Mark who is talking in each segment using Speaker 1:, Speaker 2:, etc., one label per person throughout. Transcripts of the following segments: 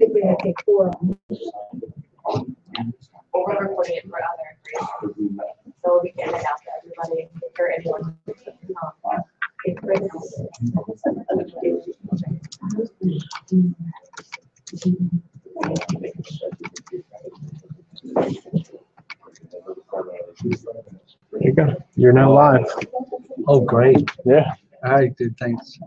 Speaker 1: If we had to take 4 on.
Speaker 2: We're recording it for other appraisers. So we can announce to everybody or anyone.
Speaker 3: There you go. You're now live.
Speaker 4: Oh, great.
Speaker 3: Yeah.
Speaker 4: All right, dude. Thanks.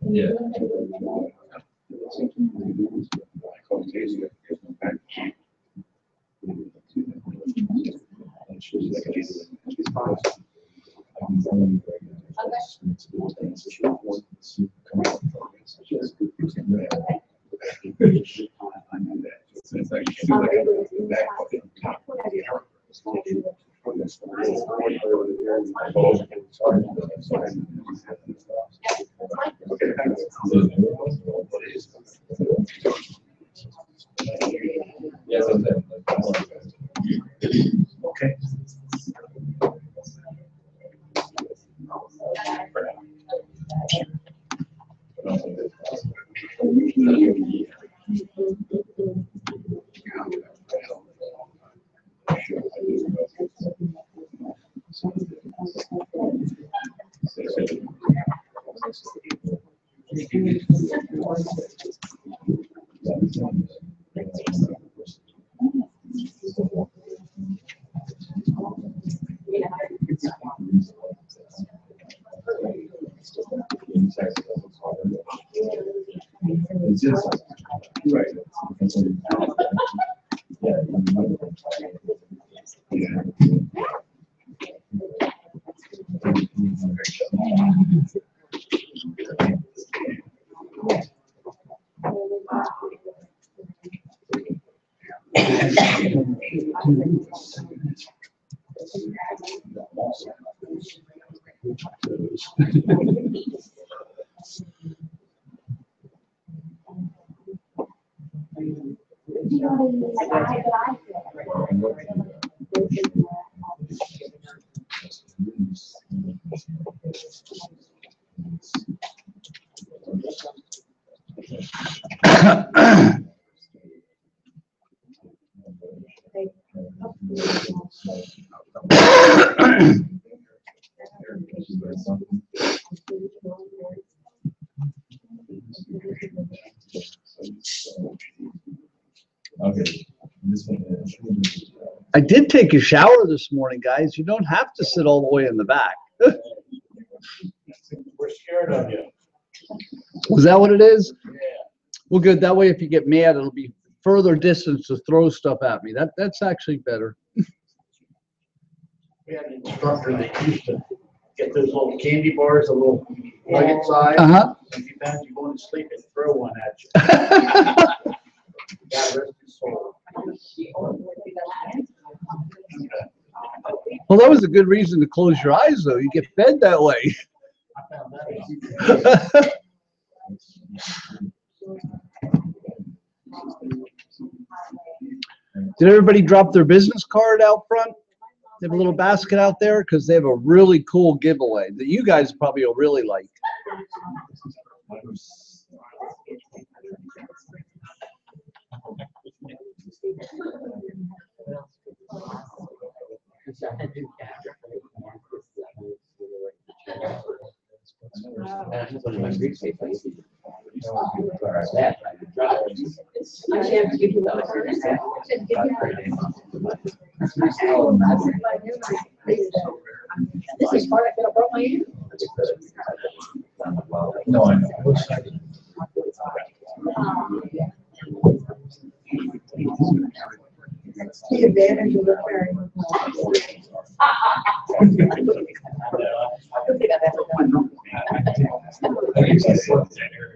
Speaker 5: Yeah.
Speaker 4: Okay. I did take a shower this morning, guys. You don't have to sit all the way in the back.
Speaker 5: We're scared of you.
Speaker 4: Was that what it is?
Speaker 5: Yeah.
Speaker 4: Well, good. That way, if you get mad, it'll be further distance to throw stuff at me. That's actually better.
Speaker 5: We had an instructor that used to get those little candy bars, a little nugget size. If you fancy going to sleep and throw one at you. God rest his soul.
Speaker 4: Well, that was a good reason to close your eyes, though. You get fed that way.
Speaker 5: I found that out.
Speaker 4: Did everybody drop their business card out front? They have a little basket out there because they have a really cool giveaway that you guys probably will really like.
Speaker 1: This is part I brought my ear.
Speaker 5: No, I know.
Speaker 1: The advantage of the ferry.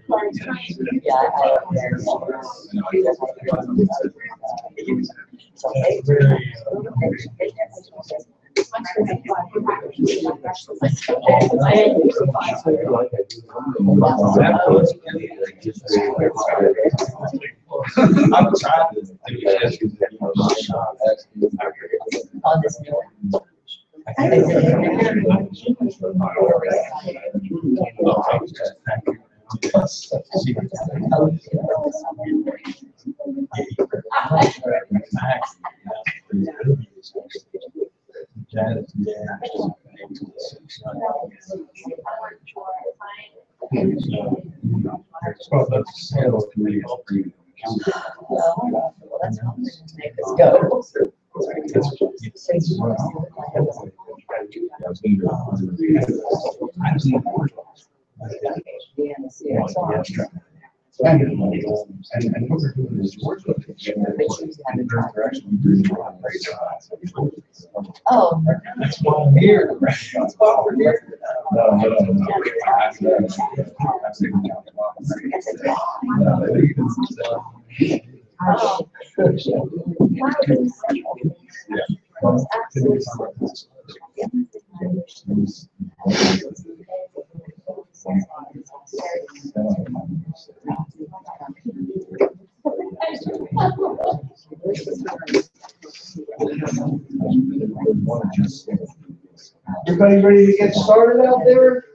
Speaker 5: I'm trying to do
Speaker 2: On this new one.
Speaker 6: And what we're doing is we're looking
Speaker 2: Oh.
Speaker 6: That's why I'm here. That's why we're here.
Speaker 4: Everybody ready to get started out there?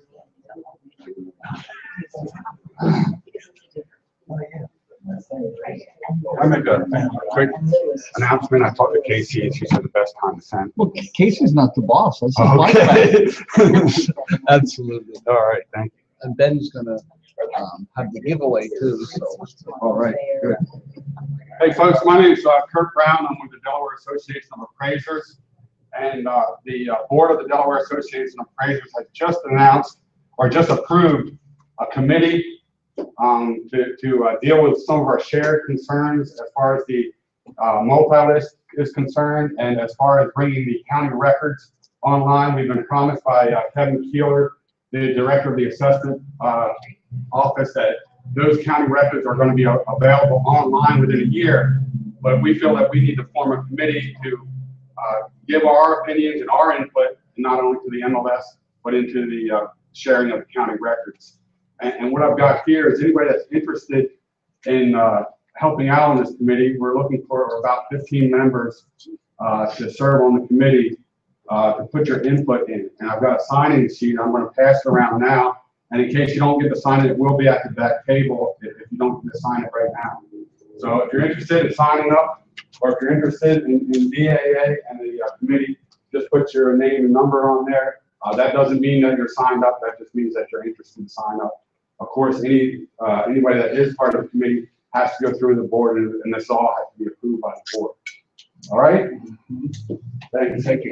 Speaker 7: I make a quick announcement. I talked to Casey and she said the best time to send.
Speaker 4: Well, Casey's not the boss. That's
Speaker 7: Okay.
Speaker 4: Absolutely.
Speaker 7: All right, thank you.
Speaker 4: And Ben's gonna have the giveaway too. So, all right. Good.
Speaker 7: Hey folks, my name is Kurt Brown. I'm with the Delaware Association of Appraisers. And the board of the Delaware Association of Appraisers has just announced or just approved a committee to deal with some of our shared concerns as far as the multi-list is concerned, and as far as bringing the county records online. We've been promised by Kevin Keeler, the director of the assessment office, that those county records are going to be available online within a year. But we feel that we need to form a committee to give our opinions and our input, not only to the MLS, but into the sharing of the county records. And what I've got here is anybody that's interested in helping out on this committee. We're looking for about 15 members to serve on the committee to put your input in. And I've got a signing sheet. I'm going to pass it around now. And in case you don't get to sign it, it will be at the back table if you don't get to sign it right now. So if you're interested in signing up, or if you're interested in DAA and the committee, just put your name and number on there. That doesn't mean that you're signed up. That just means that you're interested in sign up. Of course, anybody that is part of the committee has to go through the board, and this all has to be approved by the board. All right? Thank you.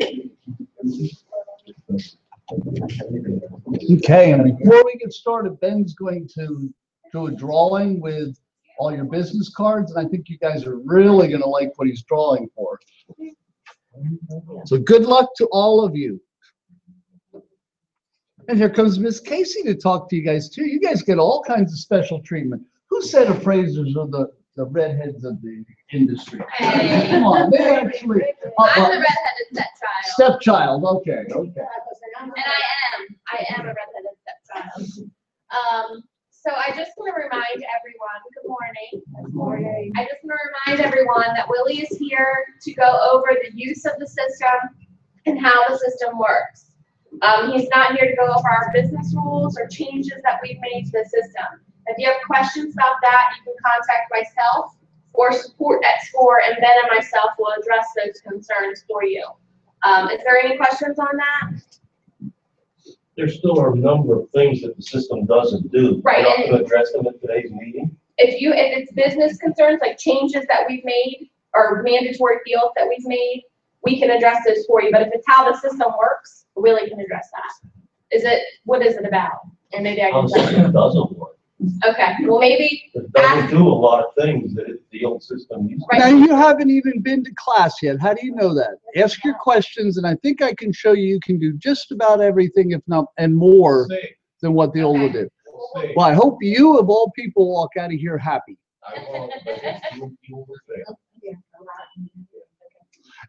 Speaker 4: Okay, and before we get started, Ben's going to do a drawing with all your business cards, and I think you guys are really going to like what he's drawing for. So good luck to all of you. And here comes Miss Casey to talk to you guys too. You guys get all kinds of special treatment. Who said appraisers are the redheads of the industry?
Speaker 2: Hey.
Speaker 4: Come on, they actually.
Speaker 2: I'm the redheaded stepchild.
Speaker 4: Stepchild, okay.
Speaker 2: And I am a redheaded stepchild. So I just want to remind everyone, good morning. Good morning. I just want to remind everyone that Willie is here to go over the use of the system and how the system works. He's not here to go over our business rules or changes that we've made to the system. If you have questions about that, you can contact myself or support at SCORE, and Ben and myself will address those concerns for you. Is there any questions on that?
Speaker 8: There still are a number of things that the system doesn't do.
Speaker 2: Right.
Speaker 8: We're not going to address them at today's meeting.
Speaker 2: If it's business concerns, like changes that we've made or mandatory fields that we've made, we can address those for you. But if it's how the system works, Willie can address that. What is it about? And maybe I
Speaker 8: How
Speaker 2: can
Speaker 8: the system doesn't work.
Speaker 2: Okay, well maybe.
Speaker 8: It doesn't do a lot of things that the old system used to.
Speaker 4: Now, you haven't even been to class yet. How do you know that? Ask your questions, and I think I can show you can do just about everything, if not, and more than what the old one did. Well, I hope you, of all people, walk out of here happy.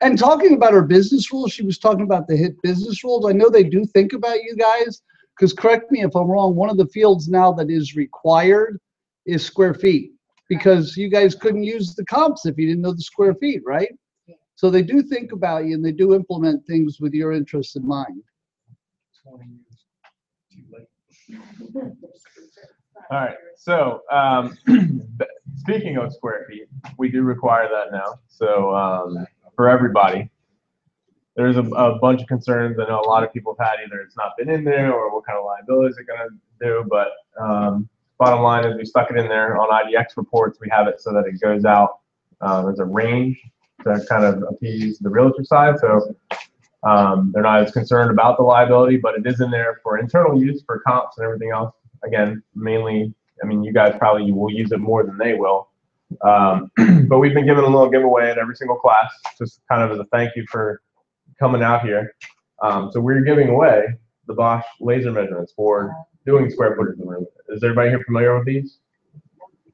Speaker 4: And talking about her business rules, she was talking about the HIT business rules. I know they do think about you guys, because correct me if I'm wrong, one of the fields now that is required is square feet, because you guys couldn't use the comps if you didn't know the square feet, right? So they do think about you, and they do implement things with your interests in mind.
Speaker 3: All right, so speaking of square feet, we do require that now. So for everybody, there's a bunch of concerns. I know a lot of people have had either it's not been in there or what kind of liability is it going to do. But bottom line is we stuck it in there on IDX reports. We have it so that it goes out as a range to kind of appease the realtor side. So they're not as concerned about the liability, but it is in there for internal use for comps and everything else. again, mainly, I mean, you guys probably will use it more than they will. But we've been giving a little giveaway at every single class, just kind of as a thank you for coming out here. So we're giving away the Bosch laser measurements for doing square footage in the room. Is everybody here familiar with these?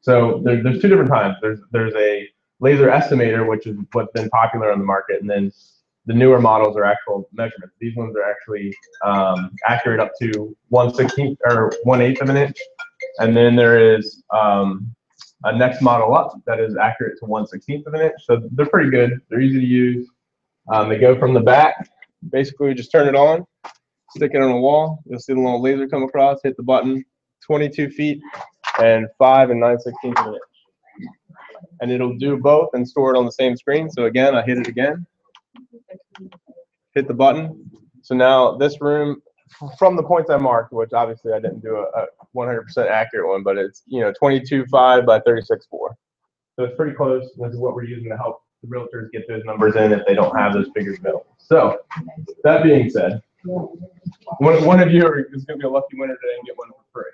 Speaker 3: So there's two different types. There's a laser estimator, which is what's been popular on the market, and then the newer models are actual measurements. These ones are actually accurate up to 1/16 or 1/8 of an inch, and then there is a next model up that is accurate to 1/16 of an inch. So they're pretty good. They're easy to use. They go from the back. Basically, just turn it on, stick it on a wall. You'll see the little laser come across, hit the button, 22 feet and 5 9/16 of an inch. And it'll do both and store it on the same screen. So again, I hit it again, hit the button. So now this room, from the points I marked, which obviously I didn't do a 100% accurate one, but it's 22.5 by 36.4. So it's pretty close. This is what we're using to help the realtors get those numbers in if they don't have those figures available. So that being said, one of you is going to be a lucky winner today and get one for free.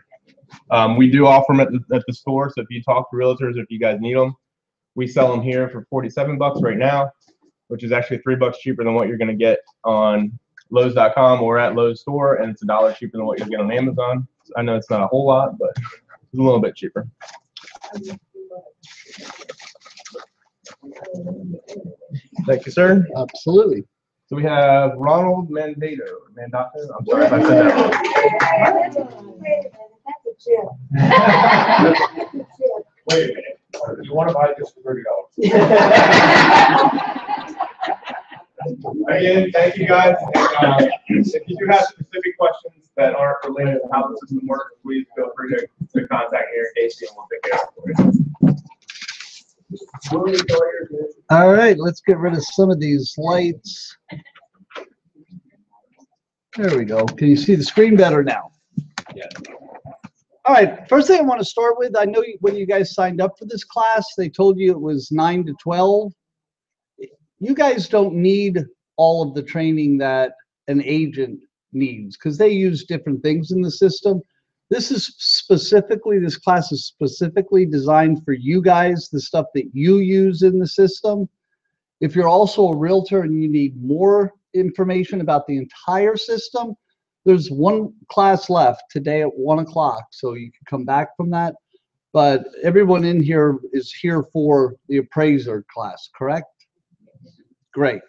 Speaker 3: We do offer them at the store. So if you talk to realtors, if you guys need them, we sell them here for $47 right now, which is actually $3 cheaper than what you're going to get on Lowe's.com or at Lowe's store, and it's $1 cheaper than what you get on Amazon. I know it's not a whole lot, but it's a little bit cheaper. Thank you, sir.
Speaker 4: Absolutely.
Speaker 3: So we have Ronald Mandato. Mandato? I'm sorry if I said that wrong.
Speaker 6: Wait a minute. You want to buy this for $30?
Speaker 3: Again, thank you guys. And, if you do have specific questions that aren't related to how the system works, please feel free to contact me or Casey, and we'll take care of it for you.
Speaker 4: All right, let's get rid of some of these lights. There we go. Can you see the screen better now?
Speaker 3: Yeah.
Speaker 4: All right, first thing I want to start with, I know when you guys signed up for this class, they told you it was 9 to 12. You guys don't need all of the training that an agent needs because they use different things in the system. This class is specifically designed for you guys, the stuff that you use in the system. If you're also a realtor and you need more information about the entire system, there's one class left today at 1 o'clock, so you can come back from that. But everyone in here is here for the appraiser class, correct? Great.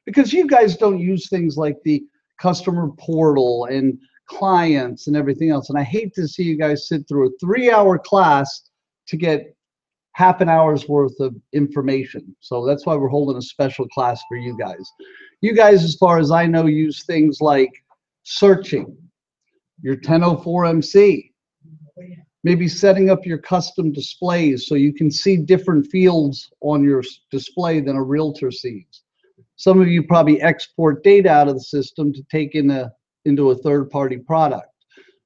Speaker 4: Because you guys don't use things like the customer portal and clients and everything else. And I hate to see you guys sit through a 3-hour class to get half an hour's worth of information. So that's why we're holding a special class for you guys. You guys, as far as I know, use things like searching, your 1004MC, maybe setting up your custom displays so you can see different fields on your display than a realtor sees. Some of you probably export data out of the system to take into a third-party product.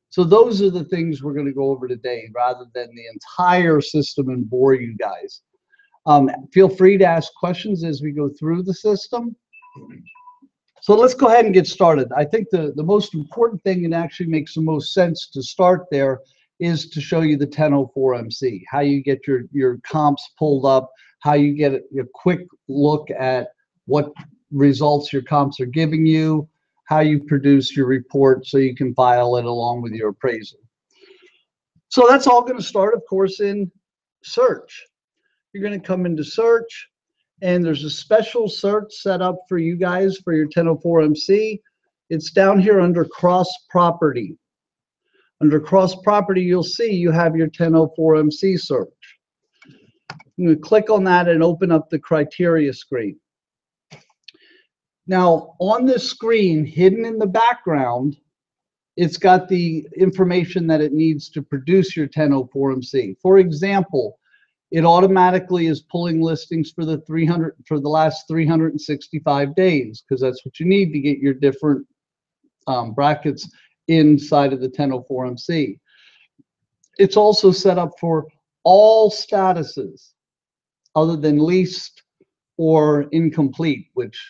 Speaker 4: So those are the things we're going to go over today rather than the entire system and bore you guys. Feel free to ask questions as we go through the system. So let's go ahead and get started. I think the most important thing, and actually makes the most sense to start there, is to show you the 1004MC, how you get your comps pulled up, how you get a quick look at what results your comps are giving you, how you produce your report so you can file it along with your appraisal. So that's all going to start, of course, in search. You're going to come into search, and there's a special search set up for you guys for your 1004MC. It's down here under cross property. Under cross property, you'll see you have your 1004MC search. You can click on that and open up the criteria screen. Now, on this screen, hidden in the background, it's got the information that it needs to produce your 1004MC. For example, it automatically is pulling listings for the last 365 days, because that's what you need to get your different brackets inside of the 1004MC. It's also set up for all statuses other than leased or incomplete, which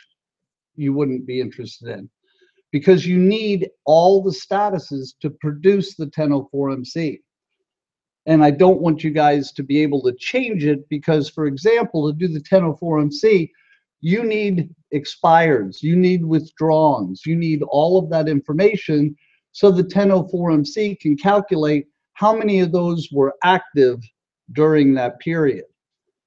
Speaker 4: you wouldn't be interested in, because you need all the statuses to produce the 1004 MC. And I don't want you guys to be able to change it because, for example, to do the 1004 MC, you need expireds, you need withdrawals, you need all of that information so the 1004 MC can calculate how many of those were active during that period.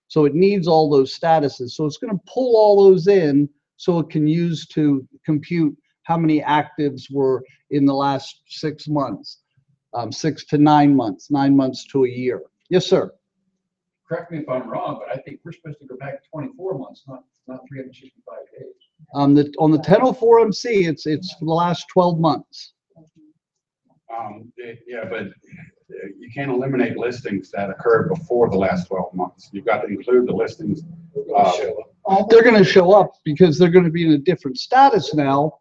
Speaker 4: So it needs all those statuses. So it's going to pull all those in so it can use to compute how many actives were in the last 6 months, 6 to 9 months, 9 months to a year. Yes, sir.
Speaker 5: Correct me if I'm wrong, but I think we're supposed to go back 24 months, not 365 days.
Speaker 4: On the 1004 MC, it's for the last 12 months.
Speaker 7: Yeah, but you can't eliminate listings that occurred before the last 12 months. You've got to include the listings.
Speaker 4: They're going to show up because they're going to be in a different status now,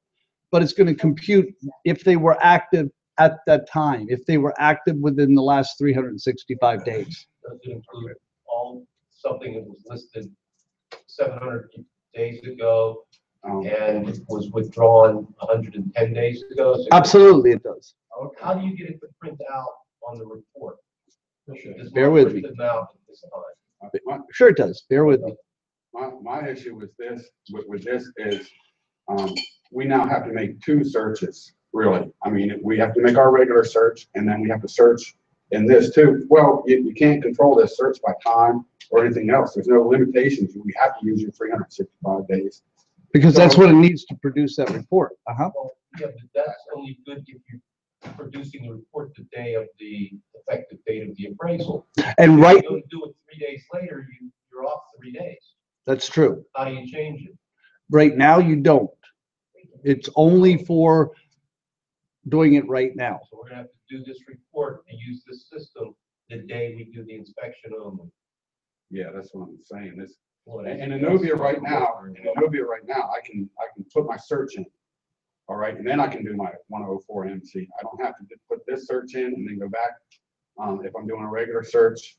Speaker 4: but it's going to compute if they were active at that time, if they were active within the last 365 days.
Speaker 8: Does it include all something that was listed 700 days ago and was withdrawn 110 days ago? So
Speaker 4: Absolutely, it does.
Speaker 8: how do you get it to print out on the report? Does
Speaker 4: Bear
Speaker 8: not
Speaker 4: with
Speaker 8: print
Speaker 4: me.
Speaker 8: it out at this time?
Speaker 4: Sure it does. Bear with me.
Speaker 7: My issue with this is we now have to make 2 searches, really. I mean, we have to make our regular search and then we have to search in this too. Well, you can't control this search by time or anything else. There's no limitations. We have to use your 365 days.
Speaker 4: Because that's what it needs to produce that report.
Speaker 8: Well, yeah, but that's only good if you're producing the report the day of the effective date of the appraisal.
Speaker 4: And
Speaker 8: If
Speaker 4: right,
Speaker 8: you go do it 3 days later, you're off 3 days.
Speaker 4: that's true.
Speaker 8: How do you change it?
Speaker 4: Right now, you don't. It's only for doing it right now.
Speaker 8: So we're gonna have to do this report and use this system the day we do the inspection only.
Speaker 7: Yeah, that's what I'm saying. This,
Speaker 8: Well,
Speaker 7: and in Innovia right now, I can put my search in. All right, and then I can do my 104 MC. I don't have to put this search in and then go back. If I'm doing a regular search,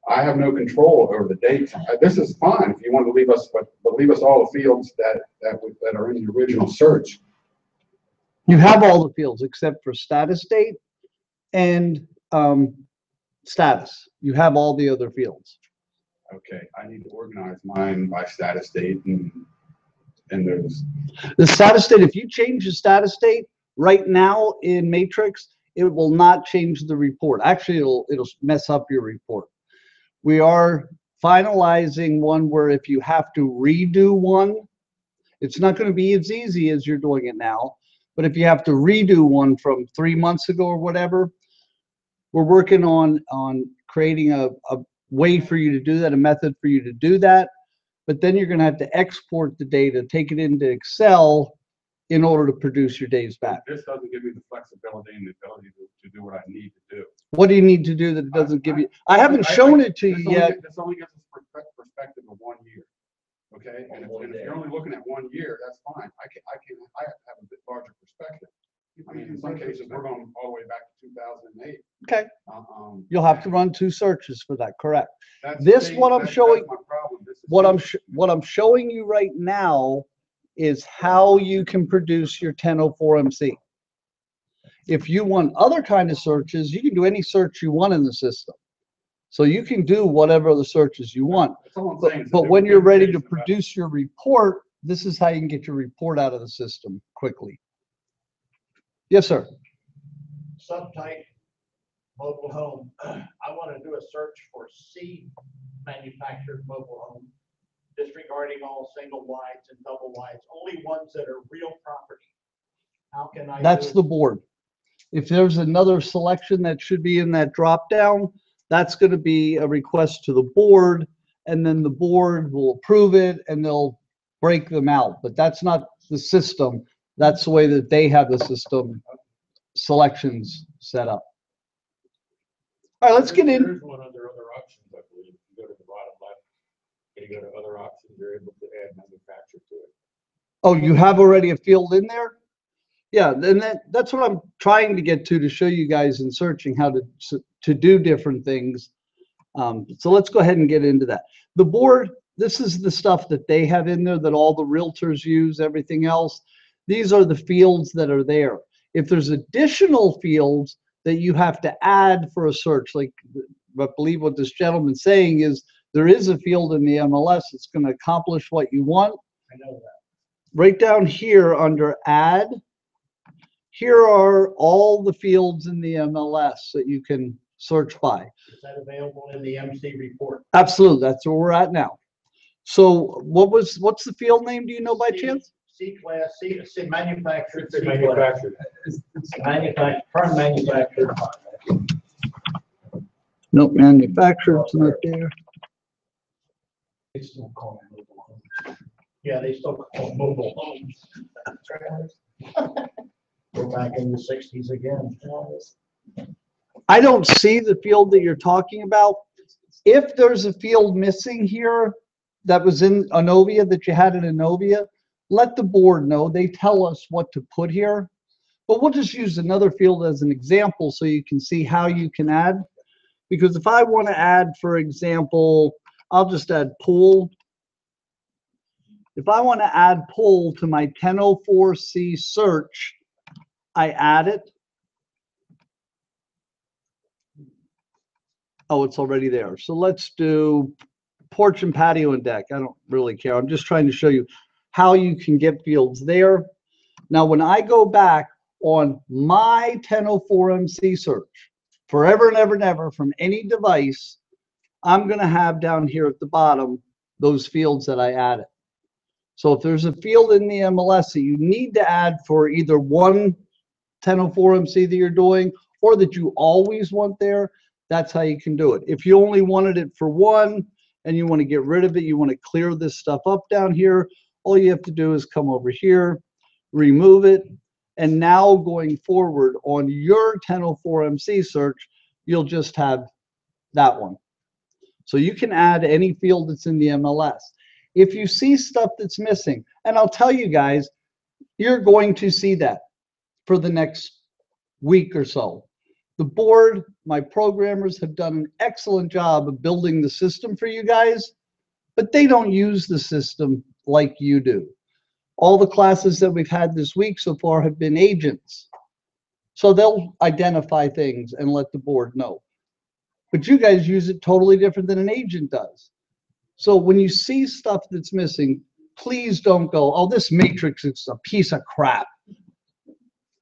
Speaker 7: I have no control over the dates. This is fine if you want to leave us, but leave us all the fields that are in the original search.
Speaker 4: You have all the fields except for status date and status. You have all the other fields.
Speaker 7: Okay, I need to organize mine by status date and there's.
Speaker 4: The status date, if you change the status date right now in Matrix, it will not change the report. Actually, it'll mess up your report. We are finalizing one where if you have to redo one, it's not going to be as easy as you're doing it now. But if you have to redo one from 3 months ago or whatever, we're working on creating a way for you to do that, a method for you to do that. But then you're going to have to export the data, take it into Excel in order to produce your days back.
Speaker 7: This doesn't give me the flexibility and the ability to do what I need to do.
Speaker 4: What do you need to do that it doesn't give you? I haven't shown it to you yet.
Speaker 7: This only gives us perspective of 1 year. Okay, and if you're only looking at 1 year, that's fine. I have to have a bit larger perspective. I mean, in some cases, we're going all the way back to 2008.
Speaker 4: Okay. You'll have to run 2 searches for that, correct?
Speaker 7: That's
Speaker 4: This,
Speaker 7: the-
Speaker 4: what I'm
Speaker 7: that's
Speaker 4: showing,
Speaker 7: my problem. This is-
Speaker 4: what I'm showing you right now is how you can produce your 1004 MC. If you want other kind of searches, you can do any search you want in the system. So you can do whatever the searches you want.
Speaker 7: That's all I'm saying. It's a
Speaker 4: But when you're ready to
Speaker 7: different
Speaker 4: produce your report, this is how you can get your report out of the system quickly. Yes, sir.
Speaker 6: Subtype mobile home. I want to do a search for C manufactured mobile home, disregarding all single wides and double wides, only ones that are real property. How can I?
Speaker 4: That's
Speaker 6: do
Speaker 4: the board. If there's another selection that should be in that drop down, that's going to be a request to the board, and then the board will approve it and they'll break them out. But that's not the system. That's the way that they have the system selections set up. All right, let's get in.
Speaker 8: There's one under other options, I believe. If you go to the bottom left, and you go to other options, you're able to add manufacturer to it.
Speaker 4: Oh, you have already a field in there? Yeah, then that's what I'm trying to get to show you guys in searching how to do different things. So let's go ahead and get into that. The board, this is the stuff that they have in there that all the realtors use, everything else. These are the fields that are there. If there's additional fields that you have to add for a search, like I believe what this gentleman's saying is there is a field in the MLS that's going to accomplish what you want.
Speaker 6: I know that.
Speaker 4: Right down here under add, here are all the fields in the MLS that you can search by.
Speaker 6: Is that available in the MC report?
Speaker 4: Absolutely, that's where we're at now. So what's the field name? Do you know by chance?
Speaker 6: C-class, C manufactured.
Speaker 5: It's manufactured. Current manufactured.
Speaker 4: Nope, manufactured's not there.
Speaker 5: They still call it mobile homes.
Speaker 6: Yeah, they still call them mobile homes. We're back in the 60s again.
Speaker 4: I don't see the field that you're talking about. If there's a field missing here that was in Anovia, that you had in Anovia, let the board know. They tell us what to put here. But we'll just use another field as an example so you can see how you can add. Because if I want to add, for example, I'll just add pool. If I want to add pool to my 1004C search, I add it. Oh, it's already there. So let's do porch and patio and deck. I don't really care. I'm just trying to show you how you can get fields there. Now, when I go back on my 1004MC search, forever and ever and ever from any device, I'm going to have down here at the bottom those fields that I added. So if there's a field in the MLS that you need to add for either one 1004MC that you're doing or that you always want there, that's how you can do it. If you only wanted it for one and you want to get rid of it, you want to clear this stuff up down here, all you have to do is come over here, remove it, and now going forward on your 1004MC search, you'll just have that one. So you can add any field that's in the MLS. If you see stuff that's missing, and I'll tell you guys, you're going to see that for the next week or so. The board, my programmers have done an excellent job of building the system for you guys, but they don't use the system like you do. All the classes that we've had this week so far have been agents. So they'll identify things and let the board know. But you guys use it totally different than an agent does. So when you see stuff that's missing, please don't go, oh, this matrix is a piece of crap.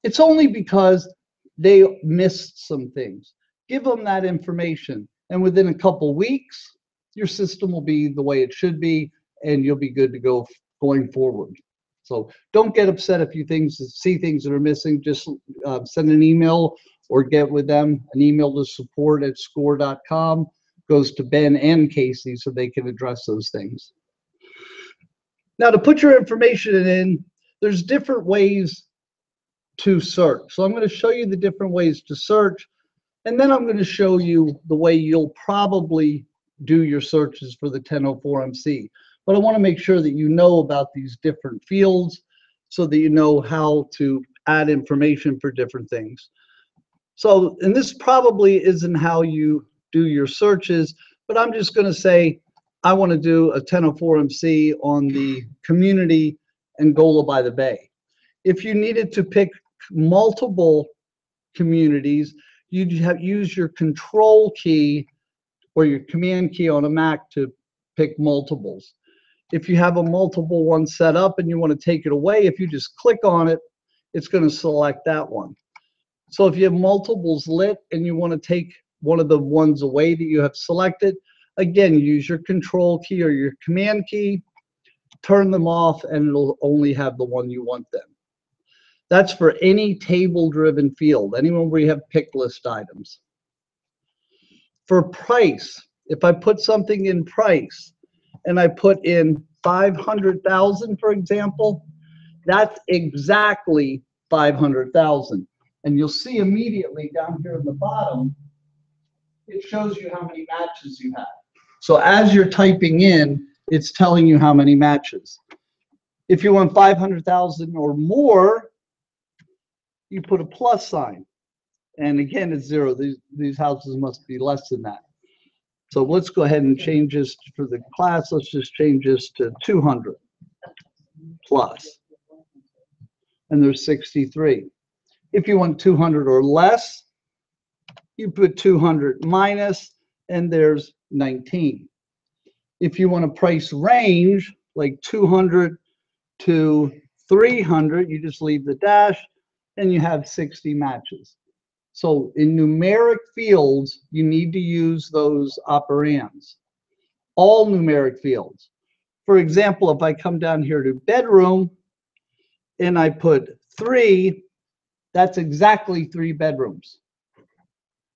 Speaker 4: It's only because they missed some things. Give them that information. And within a couple weeks, your system will be the way it should be, and you'll be good to go going forward. So don't get upset if you see things that are missing. Just send an email or get with them. An email to support@score.com goes to Ben and Casey so they can address those things. Now, to put your information in, there's different ways to search. So I'm going to show you the different ways to search, and then I'm going to show you the way you'll probably do your searches for the 1004MC. But I want to make sure that you know about these different fields so that you know how to add information for different things. So, and this probably isn't how you do your searches, but I'm just going to say I want to do a 1004MC on the community Angola by the Bay. If you needed to pick multiple communities, you'd use your control key or your command key on a Mac to pick multiples. If you have a multiple one set up and you want to take it away, if you just click on it, it's going to select that one. So if you have multiples lit and you want to take one of the ones away that you have selected, again, use your control key or your command key, turn them off, and it'll only have the one you want then. That's for any table-driven field, anyone where you have pick list items. For price, if I put something in price and I put in 500,000, for example, that's exactly 500,000. And you'll see immediately down here in the bottom, it shows you how many matches you have. So as you're typing in, it's telling you how many matches. If you want 500,000 or more, you put a plus sign. And again, it's 0. These houses must be less than that. So let's go ahead and change this for the class. Let's just change this to 200 plus. and there's 63. If you want 200 or less, you put 200 minus, and there's 19. If you want a price range, like 200 to 300, you just leave the dash, and you have 60 matches. So in numeric fields, you need to use those operands. All numeric fields. For example, if I come down here to bedroom and I put 3, that's exactly 3 bedrooms.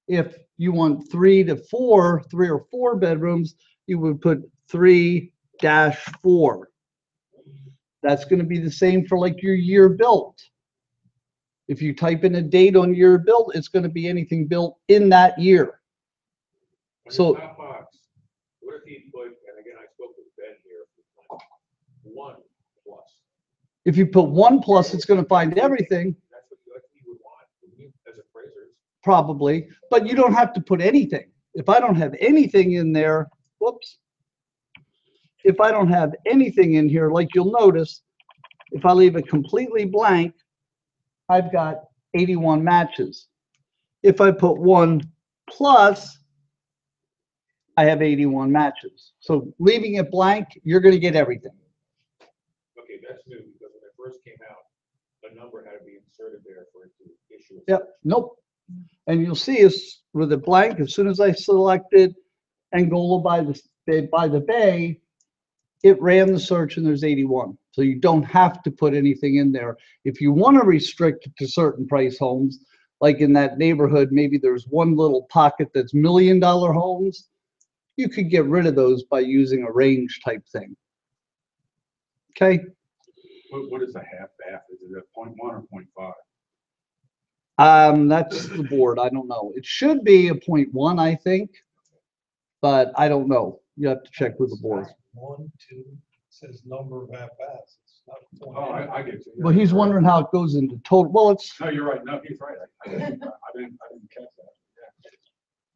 Speaker 4: If you want 3 to 4, 3 or 4 bedrooms, you would put 3-4. That's going to be the same for like your year built. If you type in a date on year built, it's going to be anything built in that year. So
Speaker 9: what if he put, and again, I spoke with Ben here, 1+.
Speaker 4: If you put 1+, it's going to find everything.
Speaker 9: That's what you would want as appraisers.
Speaker 4: Probably, but you don't have to put anything. If I don't have anything in there, whoops. If I don't have anything in here, like you'll notice, if I leave it completely blank, I've got 81 matches. If I put 1+, I have 81 matches. So leaving it blank, you're going to get everything.
Speaker 9: Okay, that's new, because when it first came out, a number had to be inserted there for it to issue.
Speaker 4: Yep, nope. And you'll see is with it blank, as soon as I selected Angola by the Bay, it ran the search and there's 81. So you don't have to put anything in there. If you want to restrict it to certain price homes, like in that neighborhood, maybe there's one little pocket that's $1 million homes, you could get rid of those by using a range type thing. Okay.
Speaker 7: What is a half bath? Is it a 0.1 or 0.5?
Speaker 4: That's the board. I don't know. It should be a 0.1, I think, but I don't know. You have to check with the board.
Speaker 10: 1, 2, says number of at bats. It's not point.
Speaker 7: Oh, I get you.
Speaker 4: Well, he's wondering how it goes into total. Well, it's,
Speaker 7: No, you're right. No, he's right. I didn't catch that.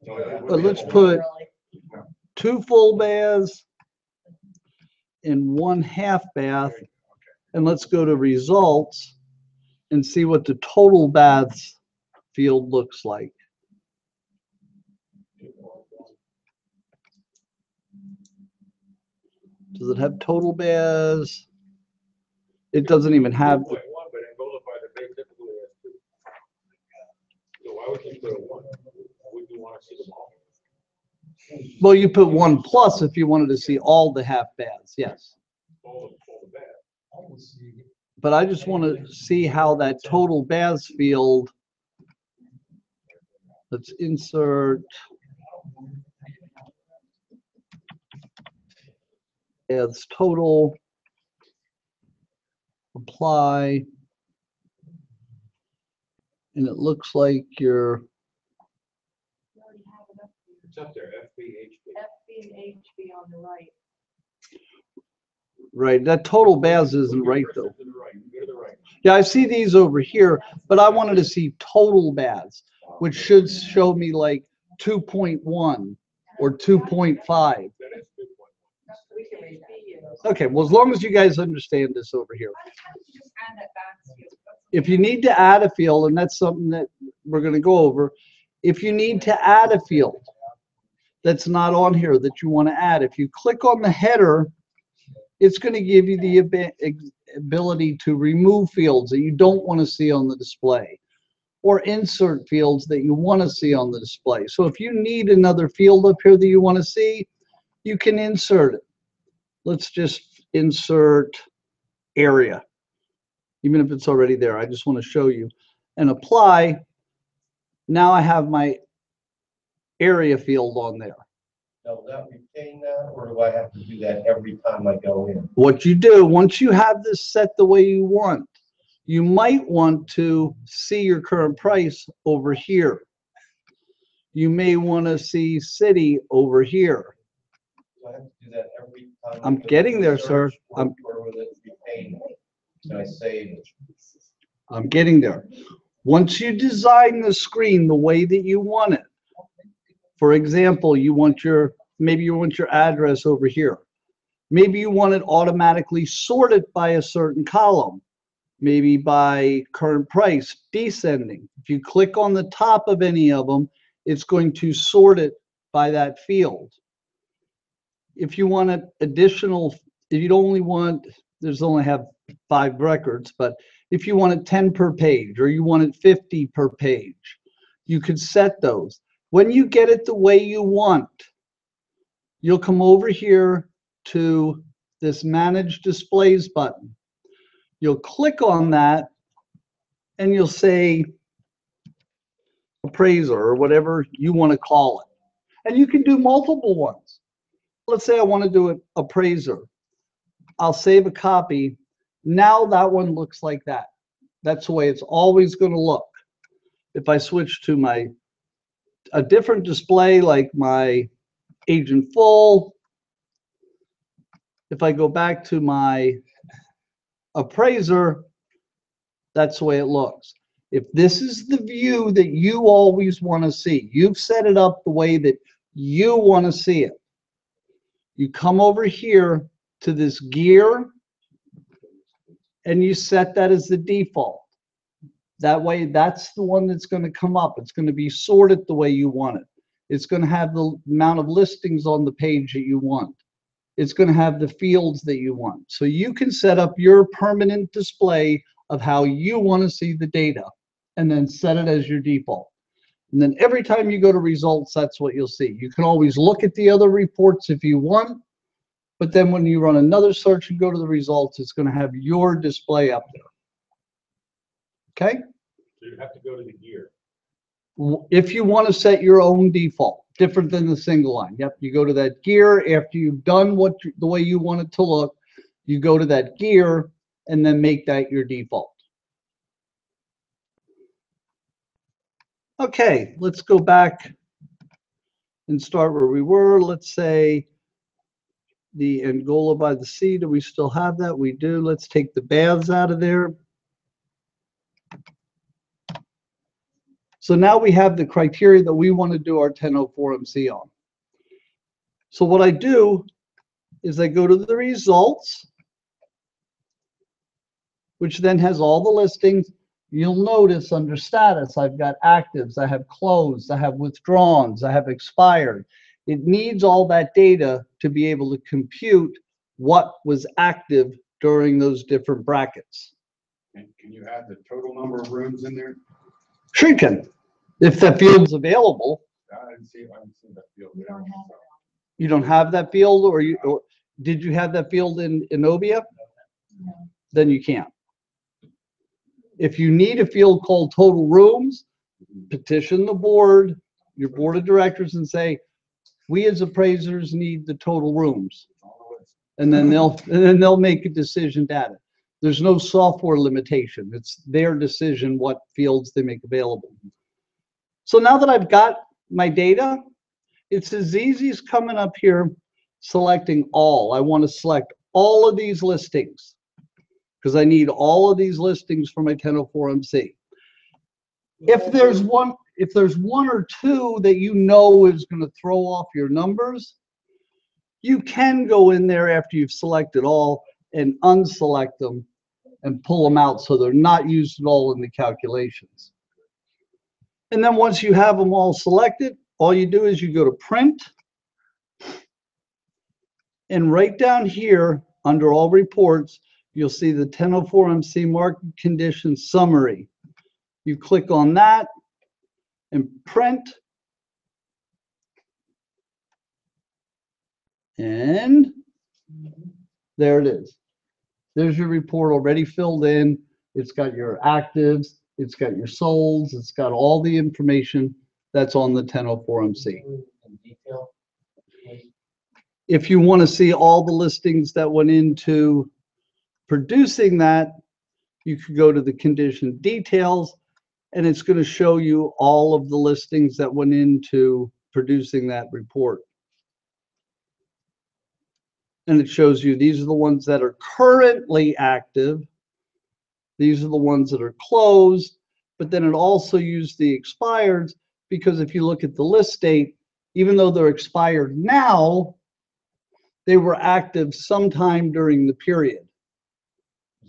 Speaker 7: Yeah.
Speaker 4: but let's put 2 full baths and 1 half bath, and let's go to results and see what the total baths field looks like. Does it have total baths? It doesn't even have.
Speaker 9: 2.1, but Angola by the Bay typically has 2. So why would you put a 1? Would you want to see them all?
Speaker 4: Well, you put 1+ if you wanted to see all the half baths, yes.
Speaker 9: All the bad.
Speaker 4: But I just want to see how that total baths field. Let's insert. Baths total. Apply. And it looks like you're.
Speaker 9: It's up there, FBHB.
Speaker 1: FB and HB on the right.
Speaker 4: Right, that total baths isn't right though.
Speaker 9: To the right, you go to the right.
Speaker 4: Yeah, I see these over here, but I wanted to see total baths, which should show me like 2.1 or 2.5.
Speaker 9: That is 2.1.
Speaker 1: We can read that.
Speaker 4: Okay, well, as long as you guys understand this over here.
Speaker 2: Just add that back to you.
Speaker 4: If you need to add a field, and that's something that we're going to go over, if you need to add a field that's not on here that you want to add, if you click on the header, it's going to give you the ability to remove fields that you don't want to see on the display, or insert fields that you want to see on the display. So if you need another field up here that you want to see, you can insert it. Let's just insert area, even if it's already there. I just want to show you. And apply. Now I have my area field on there.
Speaker 8: Now, will that retain that, or do I have to do that every time I go in?
Speaker 4: What you do, once you have this set the way you want, you might want to see your current price over here. You may want to see city over here.
Speaker 8: Do I have to do that every time?
Speaker 4: I'm getting there, sir.
Speaker 8: Or will it retain? Can I save it?
Speaker 4: I'm getting there. Once you design the screen the way that you want it, for example, maybe you want your address over here. Maybe you want it automatically sorted by a certain column. maybe by current price, descending. If you click on the top of any of them, it's going to sort it by that field. If you want an additional, if you don't only want, there's only have 5 records, but if you want it 10 per page or you want it 50 per page, you could set those. When you get it the way you want, you'll come over here to this Manage Displays button. You'll click on that and you'll say Appraiser or whatever you want to call it. And you can do multiple ones. Let's say I want to do it Appraiser. I'll save a copy. Now that one looks like that. That's the way it's always going to look. If I switch to a different display like my Agent Full, if I go back to my Appraiser, that's the way it looks. If this is the view that you always want to see, you've set it up the way that you want to see it. You come over here to this gear and you set that as the default. That way, that's the one that's going to come up. It's going to be sorted the way you want it. It's going to have the amount of listings on the page that you want. It's going to have the fields that you want. So you can set up your permanent display of how you want to see the data and then set it as your default. And then every time you go to results, that's what you'll see. You can always look at the other reports if you want, but then when you run another search and go to the results, it's going to have your display up there. Okay?
Speaker 9: So you have to go to the gear.
Speaker 4: If you want to set your own default, different than the single line. Yep, you go to that gear after you've done the way you want it to look, you go to that gear and then make that your default. Okay, let's go back and start where we were. Let's say the Angola by the Sea. Do we still have that? We do. Let's take the baths out of there. So now we have the criteria that we want to do our 1004MC on. So what I do is I go to the results, which then has all the listings. You'll notice under status, I've got actives, I have closed, I have withdrawns, I have expired. It needs all that data to be able to compute what was active during those different brackets.
Speaker 7: And can you add the total number of rooms in there?
Speaker 4: Sure you can, if that field's available.
Speaker 7: I didn't see that field.
Speaker 1: We don't have
Speaker 4: You don't have that field, or did you have that field in Innovia?
Speaker 1: No.
Speaker 4: Then you can't. If you need a field called total rooms, petition the board, your board of directors, and say, we as appraisers need the total rooms. And then they'll make a decision to add it. There's no software limitation. It's their decision what fields they make available. So now that I've got my data, it's as easy as coming up here, selecting all. I want to select all of these listings because I need all of these listings for my 1004MC. If there's one or two that you know is going to throw off your numbers, you can go in there after you've selected all and unselect them and pull them out so they're not used at all in the calculations. And then once you have them all selected, all you do is you go to print, and right down here under all reports, you'll see the 1004MC market condition summary. You click on that and print. And there it is. There's your report already filled in. It's got your actives, it's got your solds, it's got all the information that's on the 1004MC. If you want to see all the listings that went into producing that, you could go to the condition details, and it's going to show you all of the listings that went into producing that report. And it shows you these are the ones that are currently active. These are the ones that are closed, but then it also used the expireds, because if you look at the list date, even though they're expired now, they were active sometime during the period.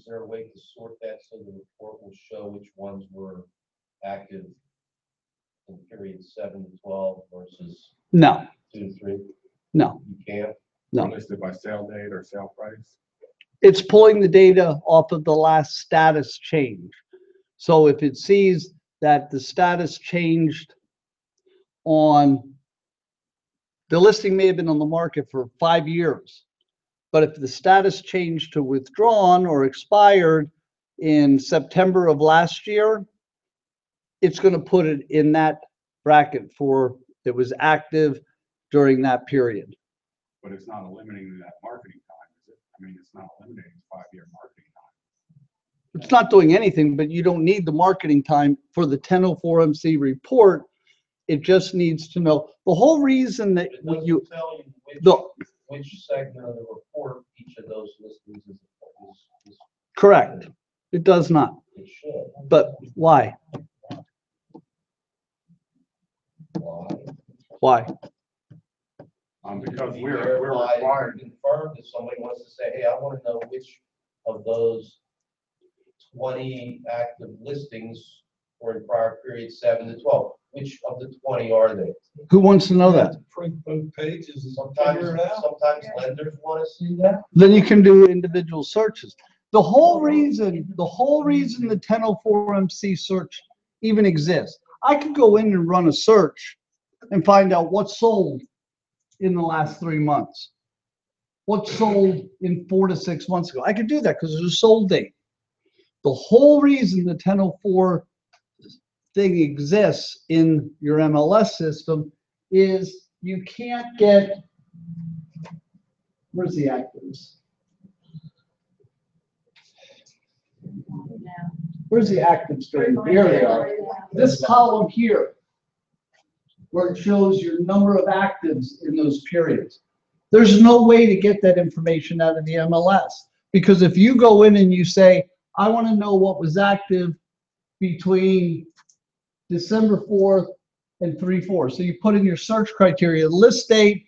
Speaker 8: Is there a way to sort that so the report will show which ones were active in period 7 to 12 versus
Speaker 4: No,
Speaker 8: 2 to 3?
Speaker 4: no,
Speaker 8: You can't?
Speaker 4: no.
Speaker 7: Listed by sale date or sale price?
Speaker 4: It's pulling the data off of the last status change. So if it sees that the status changed on, the listing may have been on the market for 5 years, but if the status changed to withdrawn or expired in September of last year, it's going to put it in that bracket for it was active during that period.
Speaker 7: But it's not eliminating that marketing time, is it? I mean, it's not eliminating 5-year marketing time.
Speaker 4: It's not doing anything, but you don't need the marketing time for the 1004MC report. It just needs to know the whole reason that
Speaker 8: It doesn't
Speaker 4: you,
Speaker 8: tell you
Speaker 4: the,
Speaker 8: which segment of the report each of those listings is
Speaker 4: correct. It does not.
Speaker 8: it should.
Speaker 4: But why?
Speaker 8: Why?
Speaker 4: Why?
Speaker 7: Because
Speaker 8: Be
Speaker 7: we're
Speaker 8: verified and
Speaker 7: required.
Speaker 8: confirmed if somebody wants to say, hey, I want to know which of those 20 active listings were in prior period 7 to 12. Which of the 20 are they?
Speaker 4: Who wants to know that?
Speaker 10: Print both pages and
Speaker 8: Sometimes,
Speaker 10: figure it out.
Speaker 8: sometimes lenders want to see that.
Speaker 4: Then you can do individual searches. The whole reason the 1004MC search even exists, I could go in and run a search and find out what sold in the last 3 months. What sold in 4 to 6 months ago. I could do that because there's a sold date. The whole reason the 1004 thing exists in your MLS system is you can't get, where's the actives? Where's the actives during? Here they are. This column here, where it shows your number of actives in those periods. There's no way to get that information out of the MLS, because if you go in and you say, I want to know what was active between December 4th and 3/4. So you put in your search criteria, list date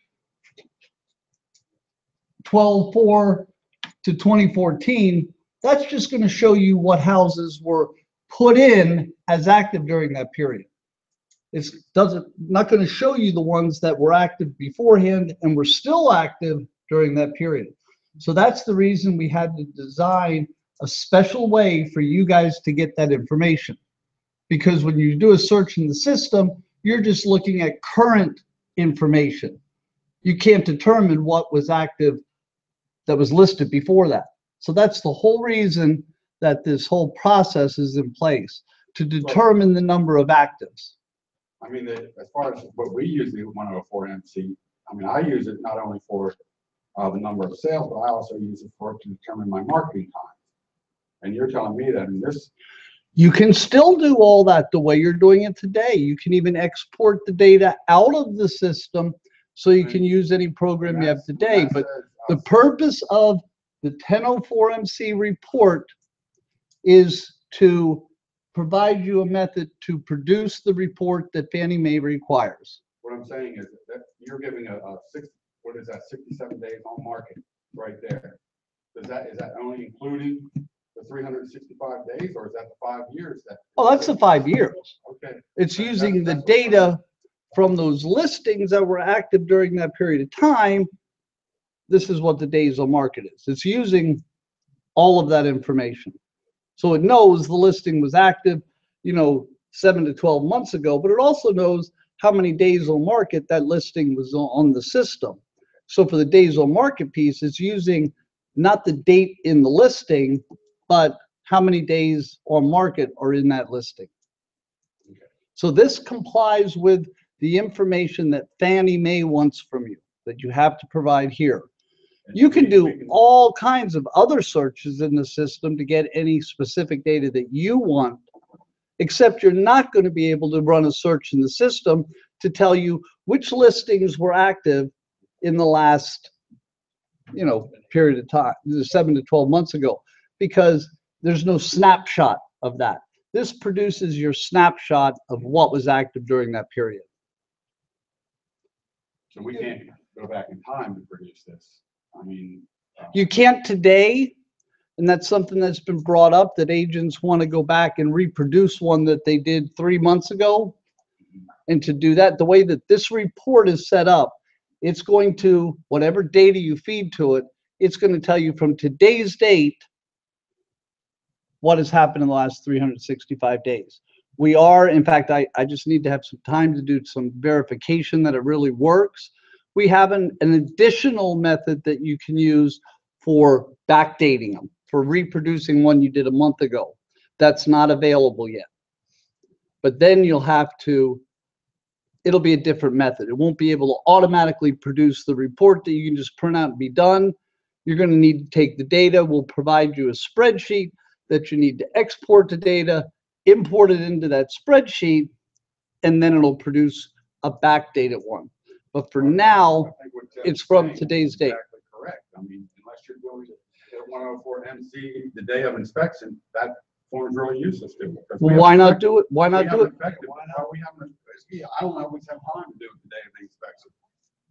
Speaker 4: 12/4 to 2014. That's just going to show you what houses were put in as active during that period. It's not going to show you the ones that were active beforehand and were still active during that period. So that's the reason we had to design a special way for you guys to get that information. Because when you do a search in the system, you're just looking at current information. You can't determine what was active that was listed before that. So that's the whole reason that this whole process is in place, to determine the number of actives.
Speaker 7: I mean, as far as what we use the 104MC, I mean, I use it not only for the number of sales, but I also use it to determine my marketing time. And you're telling me that in this.
Speaker 4: You can still do all that the way you're doing it today. You can even export the data out of the system so you can use any program you have today. But the purpose of the 1004MC report is to provide you a method to produce the report that Fannie Mae requires.
Speaker 7: What I'm saying is that you're giving a 67 days on market right there. Is that only including the 365 days, or is that the 5 years?
Speaker 4: Oh, that's the 5 years.
Speaker 7: Okay.
Speaker 4: It's using the data from those listings that were active during that period of time. This is what the days on market is. It's using all of that information. So it knows the listing was active, 7 to 12 months ago, but it also knows how many days on market that listing was on the system. So for the days on market piece, it's using not the date in the listing, but how many days on market are in that listing. So this complies with the information that Fannie Mae wants from you, that you have to provide here. You can do all kinds of other searches in the system to get any specific data that you want, except you're not going to be able to run a search in the system to tell you which listings were active in the last, period of time, 7 to 12 months ago, because there's no snapshot of that. This produces your snapshot of what was active during that period.
Speaker 7: So we can't go back in time to produce this. I mean,
Speaker 4: You can't today, And that's something that's been brought up, that agents want to go back and reproduce one that they did 3 months ago. And to do that, the way that this report is set up, it's going to, whatever data you feed to it, it's going to tell you from today's date what has happened in the last 365 days. We are, in fact, I just need to have some time to do some verification that it really works. We have an additional method that you can use for backdating them, for reproducing one you did a month ago. That's not available yet. But then you'll have to, it'll be a different method. It won't be able to automatically produce the report that you can just print out and be done. You're going to need to take the data. We'll provide you a spreadsheet that you need to export the data, import it into that spreadsheet, and then it'll produce a backdated one. But for now, it's from today's date.
Speaker 7: Exactly correct. I mean, unless you're doing it at 104 MC the day of inspection, that form's really useless to me.
Speaker 4: Well, why not do it? Why not do it?
Speaker 7: I don't always have time to do it the day of the inspection.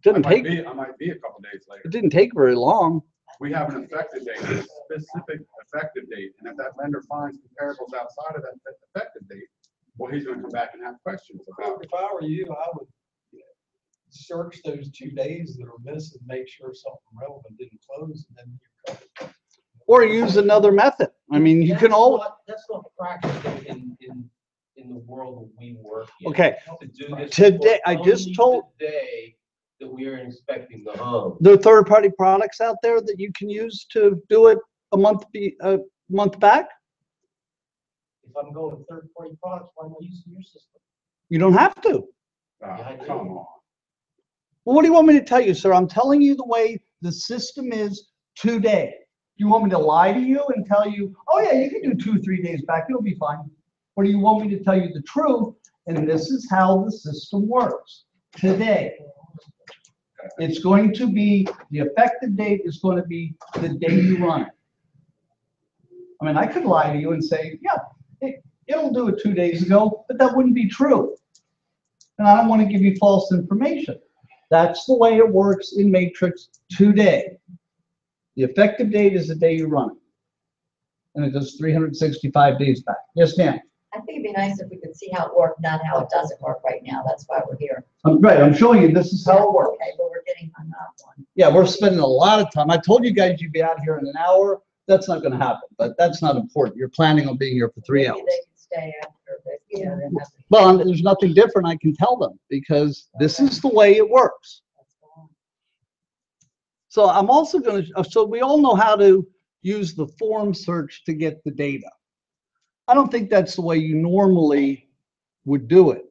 Speaker 4: Didn't
Speaker 7: I might be a couple days later.
Speaker 4: It didn't take very long.
Speaker 7: We have an effective date, a specific effective date, and if that lender finds comparables outside of that effective date, well, he's gonna come back and have questions about it.
Speaker 10: If I were you, I would search those 2 days that are missing, make sure something relevant didn't close, and then you're covered.
Speaker 4: Or use another method. I mean, you can all.
Speaker 8: That's not practical in the world that we work in.
Speaker 4: Okay.
Speaker 8: To do this
Speaker 4: Today, I
Speaker 8: only
Speaker 4: just told.
Speaker 8: the day that we are inspecting the home.
Speaker 4: There are third-party products out there that you can use to do it a month back.
Speaker 8: If I'm going to third-party products, why am I using your system?
Speaker 4: You don't have to.
Speaker 7: Come on.
Speaker 4: Well, what do you want me to tell you, sir? I'm telling you the way the system is today. You want me to lie to you and tell you, oh yeah, you can do 2 or 3 days back, it'll be fine? Or do you want me to tell you the truth? And this is how the system works today. It's going to be, the effective date is going to be the day you run it. I mean, I could lie to you and say, yeah, it'll do it 2 days ago, but that wouldn't be true. And I don't want to give you false information. That's the way it works in Matrix today. The effective date is the day you run it. And it does 365 days back. Yes, ma'am.
Speaker 11: I think it'd be nice if we could see how it worked, not how it doesn't work right now. That's why we're here.
Speaker 4: Right, I'm showing you this is how it works.
Speaker 11: Okay, but we're getting hung up on.
Speaker 4: Yeah, we're spending a lot of time. I told you guys you'd be out here in an hour. That's not going to happen, but that's not important. You're planning on being here for 3 hours.
Speaker 11: Maybe they can stay after, but you know, they have to-
Speaker 4: Well, there's nothing different I can tell them because this is the way it works. So I'm also going to, so we all know how to use the form search to get the data. I don't think that's the way you normally would do it.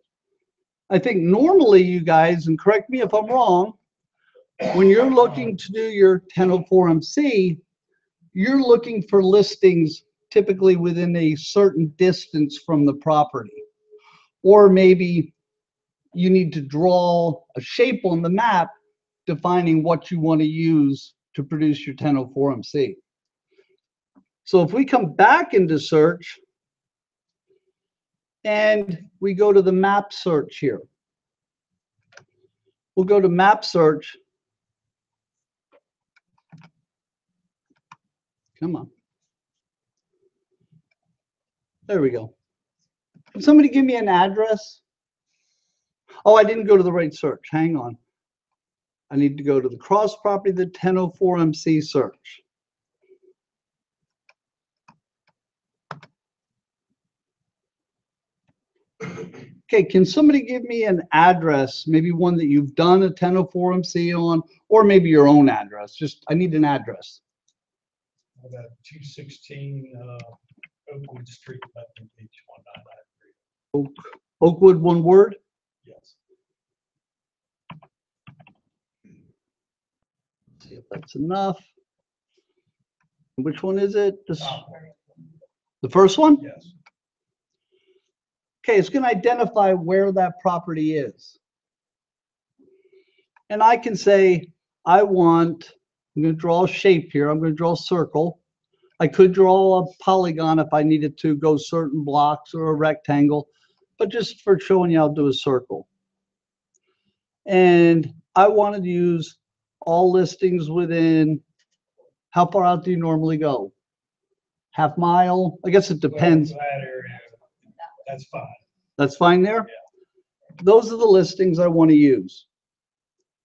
Speaker 4: I think normally you guys, and correct me if I'm wrong, when you're looking to do your 1004MC, you're looking for listings typically within a certain distance from the property. Or maybe you need to draw a shape on the map defining what you want to use to produce your 1004MC. So if we come back into search and we go to the map search here, we'll go to map search. Come on. There we go. Can somebody give me an address? Oh, I didn't go to the right search. Hang on. I need to go to the cross property, the 1004MC search. Okay, can somebody give me an address, maybe one that you've done a 1004MC on, or maybe your own address? Just, I need an address.
Speaker 10: I got 216 Oakwood Street, Putnam Beach, 1993.
Speaker 4: Oakwood, one word?
Speaker 10: Yes.
Speaker 4: Let's see if that's enough. Which one is it? The first one?
Speaker 10: Yes.
Speaker 4: Okay, it's going to identify where that property is. And I can say, I'm going to draw a shape here. I'm going to draw a circle. I could draw a polygon if I needed to go certain blocks or a rectangle, but just for showing you, I'll do a circle. And I wanted to use all listings within, how far out do you normally go? half mile? I guess it depends.
Speaker 10: That area, that's fine.
Speaker 4: That's fine there? Those are the listings I want to use.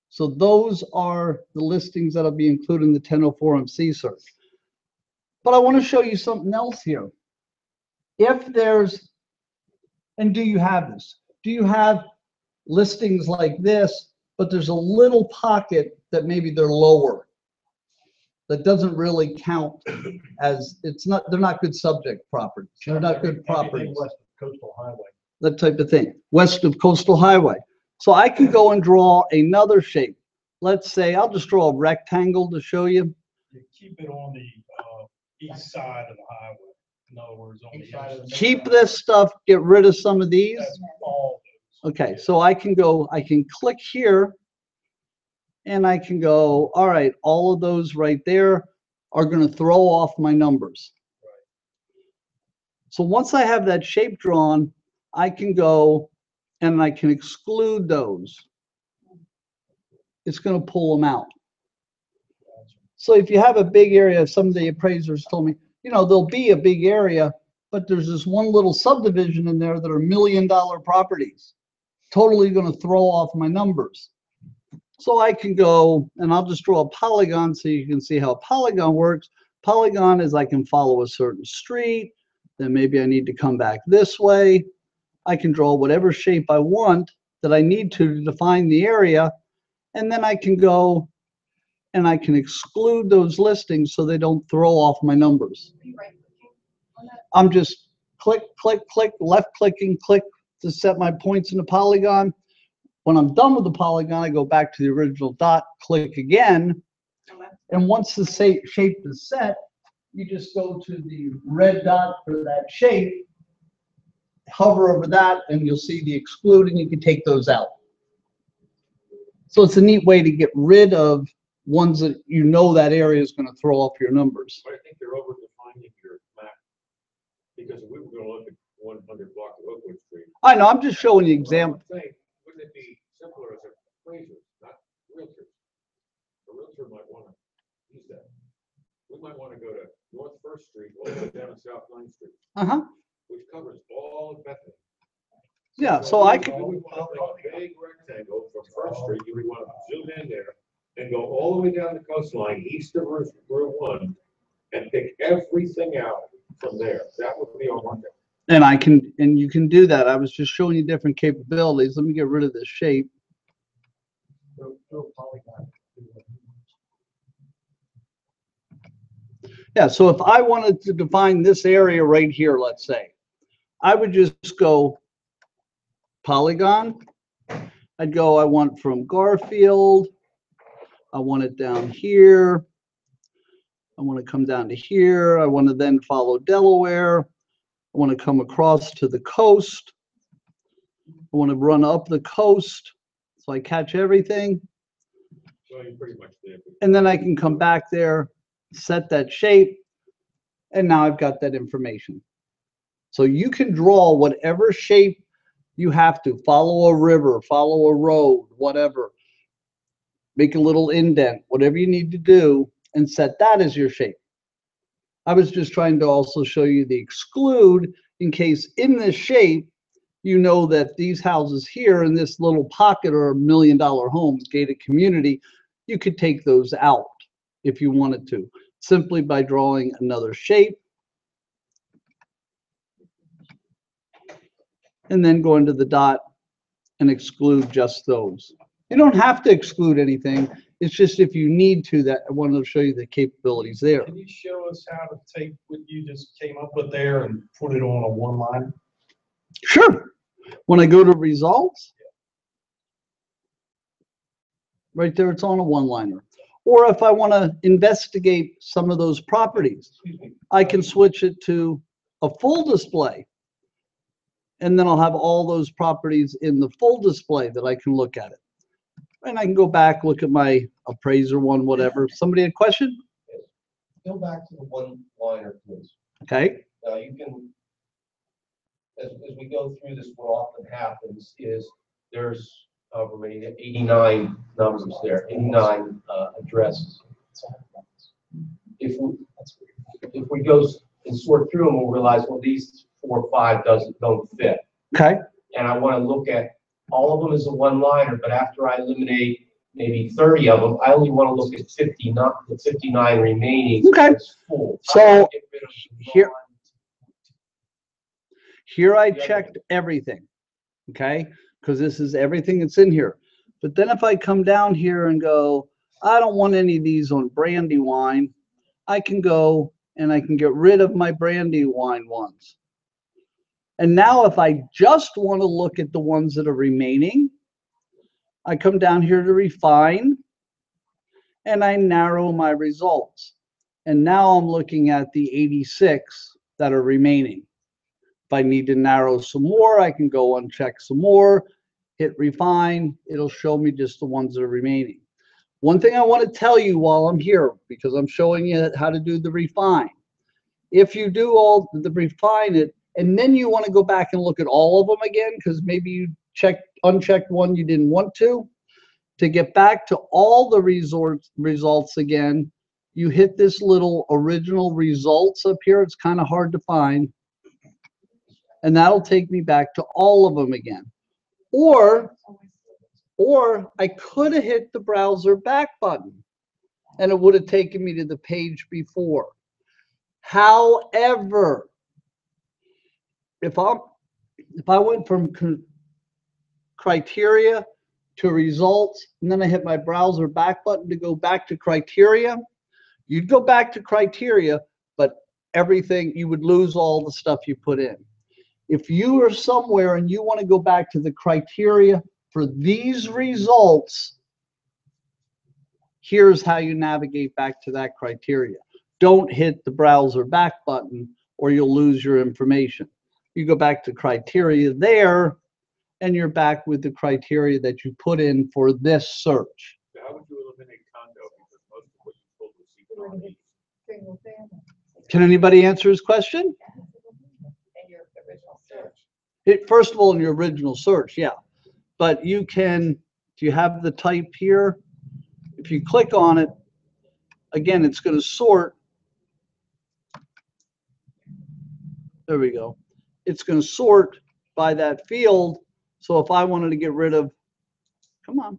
Speaker 4: So those are the listings that'll be included in the 1004MC search. But I want to show you something else here. If there's, and do you have this? Do you have listings like this, but there's a little pocket that maybe they're lower? That doesn't really count as, it's not, they're not good subject properties. They're not good properties.
Speaker 6: West of Coastal Highway.
Speaker 4: That type of thing, west of Coastal Highway. So I can go and draw another shape. Let's say, I'll just draw a rectangle to show you.
Speaker 10: You keep it on the east side of the highway. In other words, on the
Speaker 6: East side of the-
Speaker 4: Keep this stuff, get rid of some of these.
Speaker 10: That's all those.
Speaker 4: Okay, so I can go, I can click here and I can go, all right, all of those right there are going to throw off my numbers. So once I have that shape drawn, I can go and I can exclude those. It's going to pull them out. So if you have a big area, some of the appraisers told me, you know, there'll be a big area, but there's this one little subdivision in there that are $1 million properties. Totally going to throw off my numbers. So I can go and I'll just draw a polygon so you can see how a polygon works. Polygon is I can follow a certain street, then maybe I need to come back this way. I can draw whatever shape I want that I need to define the area, and then I can go and I can exclude those listings so they don't throw off my numbers. I'm just click, click, click, left clicking, click to set my points in the polygon. When I'm done with the polygon, I go back to the original dot, click again, and once the shape is set, you just go to the red dot for that shape, hover over that, and you'll see the exclude, and you can take those out. So it's a neat way to get rid of ones that you know that area is going to throw off your numbers.
Speaker 9: But I think they're over-defining your map, because we were gonna look at 100 block of Oakwood Street.
Speaker 4: I know, I'm just showing you examples.
Speaker 9: I'm saying, wouldn't it be simpler as appraisers, not realtors? A realtor might wanna use that. We might wanna go to North First Street all the way down to South 9th Street,
Speaker 4: Uh-huh.
Speaker 9: which covers all of Bethany.
Speaker 4: Yeah, so I can,
Speaker 9: You would want to make a big rectangle from First Street, you would want to zoom in there and go all the way down the coastline, east of Route 1, and pick everything out from there. That would be our market.
Speaker 4: and I can, and you can do that. I was just showing you different capabilities. Let me get rid of this shape.
Speaker 6: Do a polygon.
Speaker 4: Yeah, so if I wanted to define this area right here, let's say, I would just go polygon. I'd go, I want from Garfield. I want it down here. I want to come down to here. I want to then follow Delaware. I want to come across to the coast. I want to run up the coast so I catch everything.
Speaker 9: So you pretty much did.
Speaker 4: And then I can come back there, set that shape, and now I've got that information. So you can draw whatever shape you have to. Follow a river, follow a road, whatever. Make a little indent, whatever you need to do, and set that as your shape. I was just trying to also show you the exclude in case in this shape, you know that these houses here in this little pocket are $1 million homes, gated community. You could take those out if you wanted to, simply by drawing another shape. And then go into the dot and exclude just those. You don't have to exclude anything. It's just if you need to, that I wanted to show you the capabilities there.
Speaker 10: Can you show us how to take what you just came up with there and put it on a one-line?
Speaker 4: Sure. When I go to results, right there, it's on a one-liner. Or if I want to investigate some of those properties, I can switch it to a full display. And then I'll have all those properties in the full display that I can look at it. And I can go back, look at my appraiser one, whatever. Somebody had a question?
Speaker 8: Go back to the one-liner, please.
Speaker 4: Okay.
Speaker 8: Now you can, as we go through this, what often happens is there's however many, 89 numbers there, 89 addresses. If we go and sort through them, we'll realize, well, these 4 or 5 don't fit.
Speaker 4: Okay.
Speaker 8: And I want to look at all of them as a one-liner, but after I eliminate maybe 30 of them, I only want to look at 59, the 59 remaining.
Speaker 4: Okay.
Speaker 8: That's full.
Speaker 4: So,
Speaker 8: I wanna get rid of the
Speaker 4: here- Here I
Speaker 8: Yeah.
Speaker 4: checked everything, okay? Because this is everything that's in here. But then if I come down here and go, I don't want any of these on Brandywine, I can go and I can get rid of my Brandywine ones. And now if I just want to look at the ones that are remaining, I come down here to refine and I narrow my results. And now I'm looking at the 86 that are remaining. If I need to narrow some more, I can go uncheck some more, hit refine. It'll show me just the ones that are remaining. One thing I want to tell you while I'm here, because I'm showing you how to do the refine. If you do all the refine it, and then you want to go back and look at all of them again, because maybe you unchecked one you didn't want to get back to all the results again, you hit this little original results up here. It's kind of hard to find. And that'll take me back to all of them again. Or I could have hit the browser back button and it would have taken me to the page before. However, if I went from criteria to results, and then I hit my browser back button to go back to criteria, you'd go back to criteria, but everything, you would lose all the stuff you put in. If you are somewhere and you want to go back to the criteria for these results, here's how you navigate back to that criteria. Don't hit the browser back button or you'll lose your information. You go back to criteria there and you're back with the criteria that you put in for this search.
Speaker 9: How would you eliminate condo? Because most of what you told was even
Speaker 1: Single family.
Speaker 4: Can anybody answer his question?
Speaker 11: In your original search.
Speaker 4: First of all, in your original search, yeah. But you can, do you have the type here? If you click on it, again, it's going to sort. There we go. It's going to sort by that field. So if I wanted to get rid of, come on.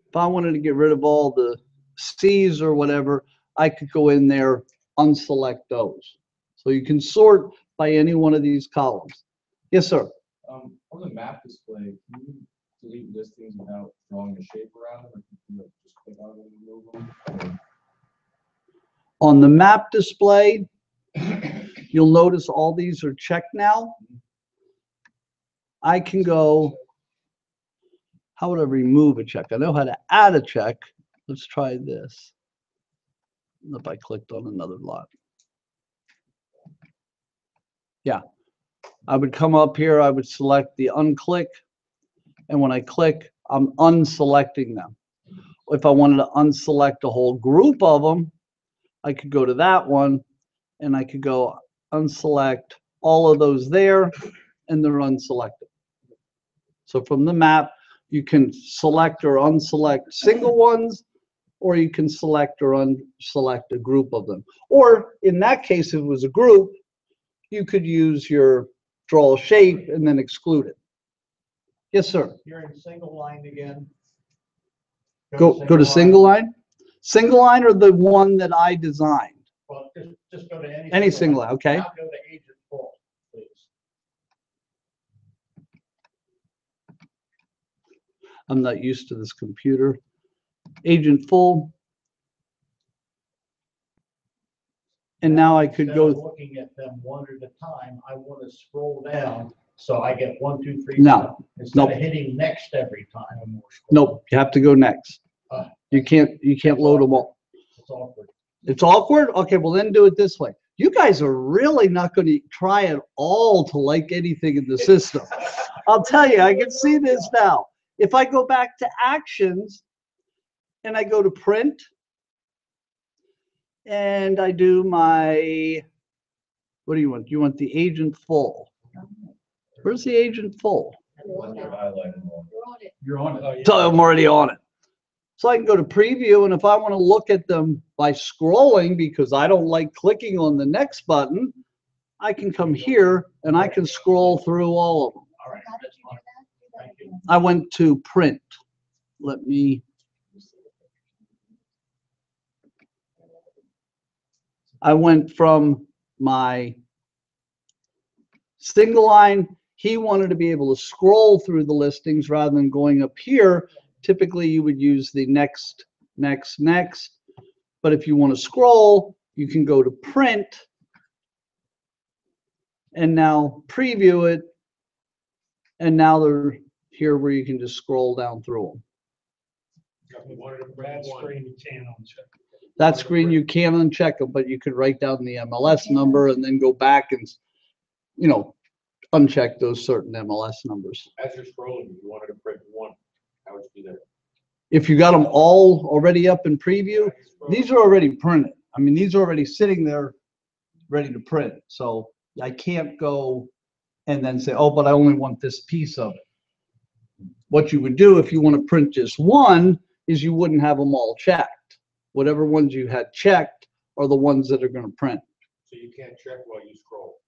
Speaker 4: If I wanted to get rid of all the C's or whatever, I could go in there, unselect those. So you can sort by any one of these columns. Yes, sir.
Speaker 12: On the map display, can you delete listings without drawing a shape around them, or can you just click on them and remove them?
Speaker 4: On the map display, you'll notice all these are checked now. I can go, how would I remove a check? I know how to add a check. Let's try this. If I clicked on another lot. Yeah, I would come up here, I would select the unclick, and when I click, I'm unselecting them. If I wanted to unselect a whole group of them, I could go to that one, and I could go unselect all of those there, and they're unselected. So from the map, you can select or unselect single ones, or you can select or unselect a group of them. Or in that case, if it was a group, you could use your draw shape and then exclude it. Yes, sir.
Speaker 6: You're in single line again.
Speaker 4: Go to single line. Single line or the one that I designed?
Speaker 6: Well, just go to
Speaker 4: Any single line, okay.
Speaker 6: Now go to agent full, please.
Speaker 4: I'm not used to this computer. Agent full. And now I could
Speaker 6: Instead of
Speaker 4: go.
Speaker 6: looking at them one at a time, I want to scroll down, so I get 1, 2, 3.
Speaker 4: No.
Speaker 6: Instead
Speaker 4: Nope.
Speaker 6: of hitting next every time.
Speaker 4: Nope, you have to go next.
Speaker 6: Uh,
Speaker 4: You can't load them all.
Speaker 6: It's awkward.
Speaker 4: It's awkward? Okay, well then do it this way. You guys are really not going to try at all to like anything in the system. I'll tell you, I can see this now. If I go back to actions and I go to print and I do my, what do you want? You want the agent full. Where's the agent full?
Speaker 8: Once you're highlighted on.
Speaker 10: You're on it. Oh, yeah.
Speaker 4: So I'm already on it. So I can go to preview, and if I want to look at them by scrolling, because I don't like clicking on the next button, I can come here and I can scroll through all of them.
Speaker 6: All right, that's fine. Thank you.
Speaker 4: I went to print. Let me. I went from my single line. He wanted to be able to scroll through the listings rather than going up here. Typically, you would use the next, next, next. But if you want to scroll, you can go to print and now preview it. And now they're here where you can just scroll down through them.
Speaker 9: If we wanted to print
Speaker 10: That
Speaker 9: one,
Speaker 10: screen you can uncheck.
Speaker 4: That screen you can uncheck them, but you could write down the MLS number and then go back and, you know, uncheck those certain MLS numbers.
Speaker 9: as you're scrolling, if you wanted to print one, how would you do that?
Speaker 4: If you got them all already up in preview, these are already printed. I mean, these are already sitting there ready to print. So I can't go and then say, oh, but I only want this piece of it. What you would do if you want to print just one is you wouldn't have them all checked. Whatever ones you had checked are the ones that are going to print.
Speaker 9: So you can't check while you scroll.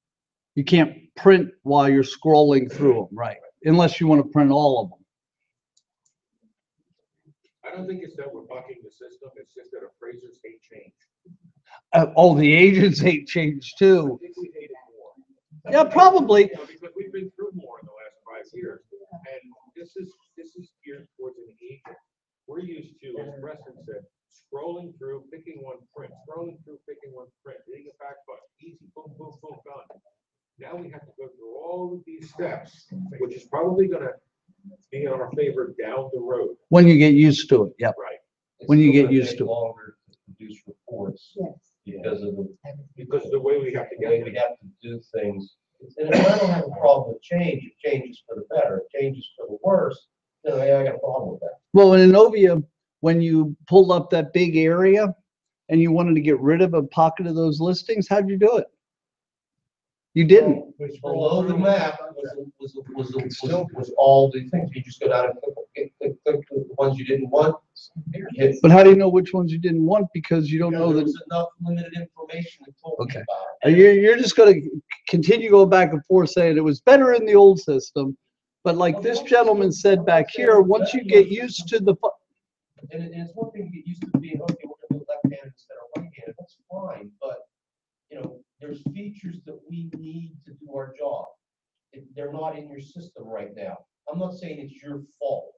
Speaker 4: You can't print while you're scrolling through them, right? Unless you want to print all of them.
Speaker 9: I don't think it's that we're bucking the system, it's just that appraisers hate change.
Speaker 4: Oh, the agents hate change too.
Speaker 9: I think we hate it more.
Speaker 4: Yeah, probably.
Speaker 9: You know, because we've been through more in the last 5 years, and this is geared towards an agent. We're used to, as Preston said, scrolling through, picking one print, scrolling through, picking one print, hitting a back button, easy, boom, boom, boom, done. Now we have to go through all of these steps, which is probably gonna be in our favor down the road.
Speaker 4: When you get used to it, yep.
Speaker 9: Right.
Speaker 4: When you
Speaker 8: It's
Speaker 4: get
Speaker 8: still
Speaker 4: used
Speaker 8: gonna
Speaker 4: to it.
Speaker 8: take longer to produce reports because of
Speaker 9: Because of the way we have to
Speaker 8: the
Speaker 9: get
Speaker 8: way
Speaker 9: it.
Speaker 8: we have to do things. And if I don't have a problem with change, it changes for the better, it changes for the worse, then I got a problem with that.
Speaker 4: Well, in Innovia, when you pulled up that big area and you wanted to get rid of a pocket of those listings, how'd you do it? You didn't.
Speaker 8: Below the map was all the things, you just go down and click the ones you didn't want. Hit.
Speaker 4: But how do you know which ones you didn't want? Because you don't know
Speaker 8: There
Speaker 4: that.
Speaker 8: was enough limited information that told me
Speaker 4: Okay.
Speaker 8: about it.
Speaker 4: You're just going to continue going back and forth saying it was better in the old system. But like this gentleman said back here, once you get used to the.
Speaker 8: And it's one thing to get used to being, okay, we're gonna do left-handed instead of right-handed, that's fine, but, you know, there's features that we need to do our job. They're not in your system right now. I'm not saying it's your fault.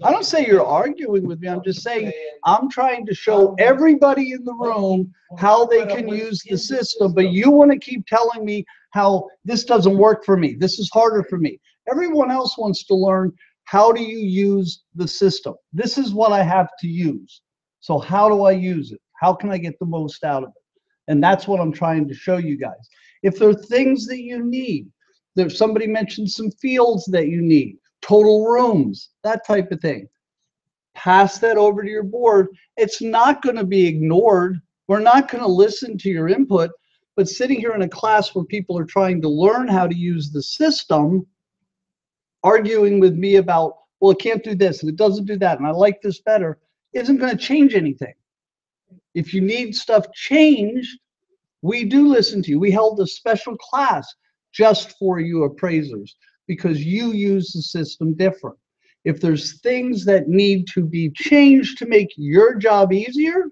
Speaker 4: I don't say you're arguing with me. I'm just saying I'm trying to show everybody in the room how they can use the system, but you want to keep telling me how this doesn't work for me. This is harder for me. Everyone else wants to learn how do you use the system. This is what I have to use. So how do I use it? How can I get the most out of it? And that's what I'm trying to show you guys. If there are things that you need, there's somebody mentioned some fields that you need, total rooms, that type of thing. Pass that over to your board. It's not going to be ignored. We're not going to listen to your input, but sitting here in a class where people are trying to learn how to use the system, arguing with me about, well, it can't do this and it doesn't do that and I like this better, isn't going to change anything. If you need stuff changed, we do listen to you. We held a special class just for you appraisers because you use the system different. If there's things that need to be changed to make your job easier,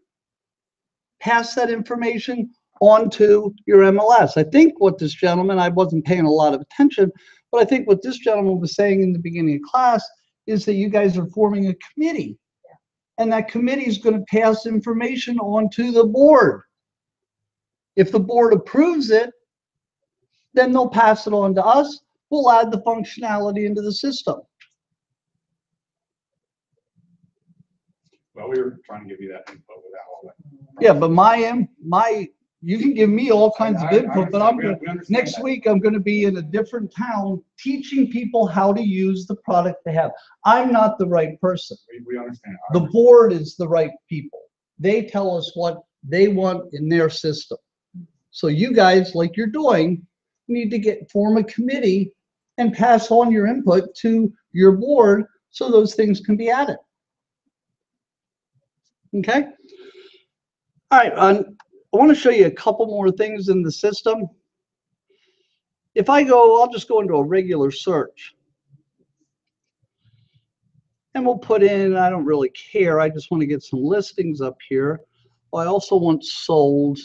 Speaker 4: pass that information on to your MLS. I think what this gentleman, I wasn't paying a lot of attention, but I think what this gentleman was saying in the beginning of class is that you guys are forming a committee. And that committee is going to pass information on to the board. If the board approves it, then they'll pass it on to us. We'll add the functionality into the system.
Speaker 7: Well, we were trying to give you that info without all that.
Speaker 4: Yeah, but you can give me all kinds of input, but I'm going to, next week, I'm going to be in a different town teaching people how to use the product they have. I'm not the right person.
Speaker 7: We understand.
Speaker 4: The board is the right people. They tell us what they want in their system. So you guys, like you're doing, need to form a committee and pass on your input to your board so those things can be added. Okay. All right. I want to show you a couple more things in the system. If I go, I'll just go into a regular search. And we'll put in, I don't really care. I just want to get some listings up here. I also want solds,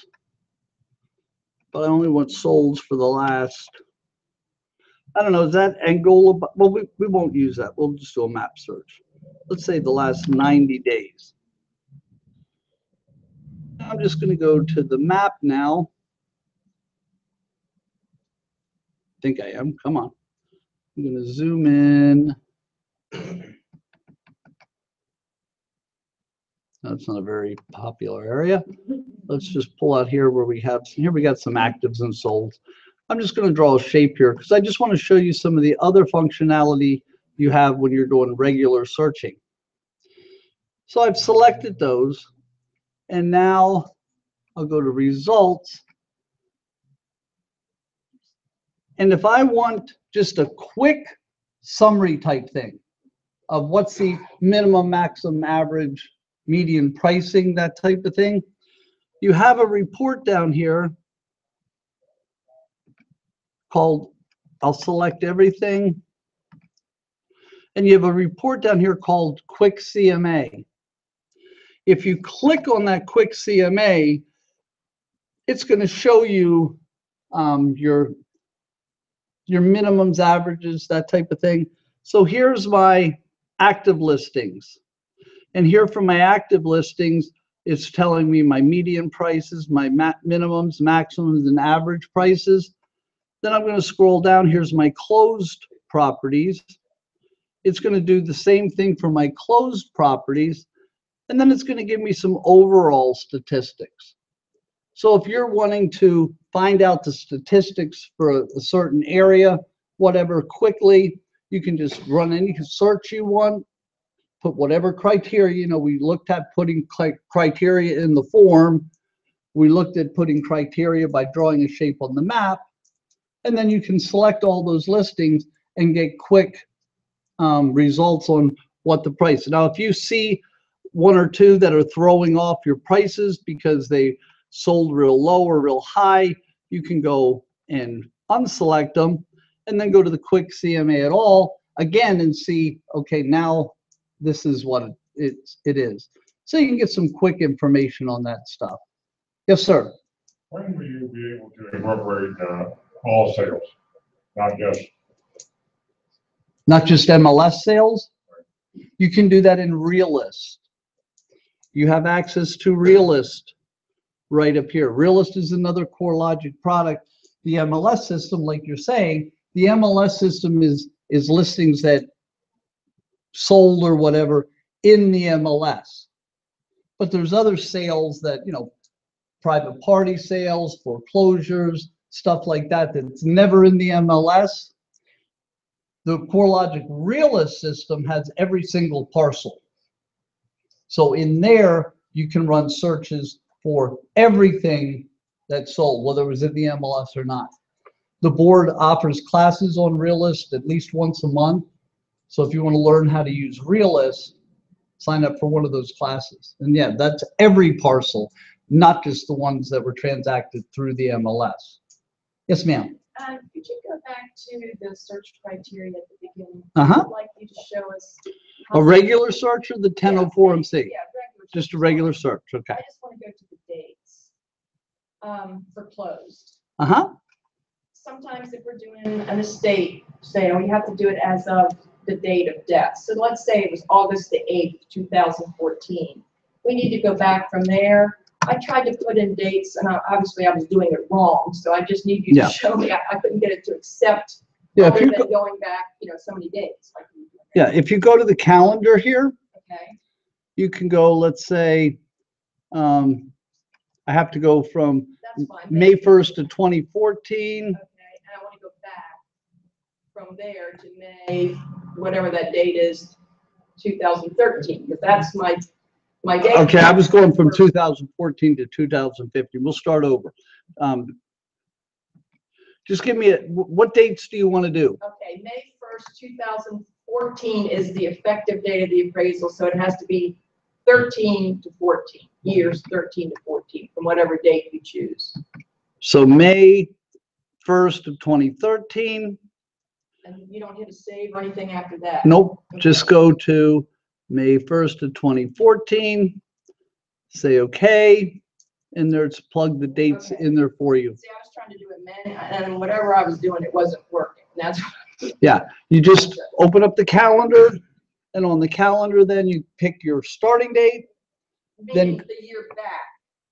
Speaker 4: but I only want solds for the last, I don't know, is that Angola? Well, we won't use that. We'll just do a map search. Let's say the last 90 days. I'm just going to go to the map now. I think I am. Come on. I'm going to zoom in. That's not a very popular area. Let's just pull out here where we have, here we got some actives and solds. I'm just going to draw a shape here because I just want to show you some of the other functionality you have when you're doing regular searching. So I've selected those, and now I'll go to results. And if I want just a quick summary type thing of what's the minimum, maximum, average, median pricing, that type of thing, you have a report down here called, I'll select everything, and you have a report down here called Quick CMA. If you click on that Quick CMA, it's going to show you your minimums, averages, that type of thing. So here's my active listings. And here for my active listings, it's telling me my median prices, my minimums, maximums, and average prices. Then I'm going to scroll down. Here's my closed properties. It's going to do the same thing for my closed properties. And then it's going to give me some overall statistics. So if you're wanting to find out the statistics for a certain area, whatever, quickly, you can just run any search you want, put whatever criteria, you know, we looked at putting criteria in the form. We looked at putting criteria by drawing a shape on the map. And then you can select all those listings and get quick results on what the price. Now, if you see one or two that are throwing off your prices because they sold real low or real high, you can go and unselect them and then go to the Quick CMA at all again and see, okay, now this is what it is. So you can get some quick information on that stuff. Yes, sir.
Speaker 9: When will you be able to incorporate all sales, not just
Speaker 4: MLS sales? You can do that in Realist. You have access to Realist right up here. Realist is another CoreLogic product. The MLS system, like you're saying, the MLS system is listings that sold or whatever in the MLS. But there's other sales that, you know, private party sales, foreclosures, stuff like that, that's never in the MLS. The CoreLogic Realist system has every single parcel. So in there, you can run searches for everything that sold, whether it was in the MLS or not. The board offers classes on Realist at least once a month. So if you want to learn how to use Realist, sign up for one of those classes. And yeah, that's every parcel, not just the ones that were transacted through the MLS. Yes, ma'am.
Speaker 1: Could you go back to the search criteria at the beginning?
Speaker 4: Uh-huh.
Speaker 1: I'd like you to show us.
Speaker 4: A regular search or the 1004 MC?
Speaker 1: Yeah, regular.
Speaker 4: Just a regular search, okay.
Speaker 1: I just want to go to the dates for closed.
Speaker 4: Uh-huh.
Speaker 1: Sometimes if we're doing an estate sale, you have to do it as of the date of death. So let's say it was August the 8th, 2014. We need to go back from there. I tried to put in dates, and obviously I was doing it wrong. So I just need you to show me. I couldn't get it to accept other than going back, you know, so many dates.
Speaker 4: Yeah, if you go to the calendar here,
Speaker 1: okay,
Speaker 4: you can go, let's say, I have to go from May 1st to 2014.
Speaker 1: Okay, and I want to go back from there to May, whatever that date is, 2013, because that's my date.
Speaker 4: Okay, I was going from 2014 to 2015. We'll start over. Just give me what dates do you want to do?
Speaker 1: Okay, May 1st, 2014 is the effective date of the appraisal, so it has to be 13 to 14, years 13 to 14, from whatever date you choose.
Speaker 4: So May 1st of 2013.
Speaker 1: And you don't hit a save or anything after that?
Speaker 4: Nope,
Speaker 1: Okay.
Speaker 4: just go to May 1st of 2014, say okay, and there's plug the dates
Speaker 1: Okay.
Speaker 4: in there for you.
Speaker 1: See, I was trying to do it and whatever I was doing, it wasn't working. That's
Speaker 4: Yeah, you just open up the calendar, and on the calendar, then you pick your starting date,
Speaker 1: meaning the year back.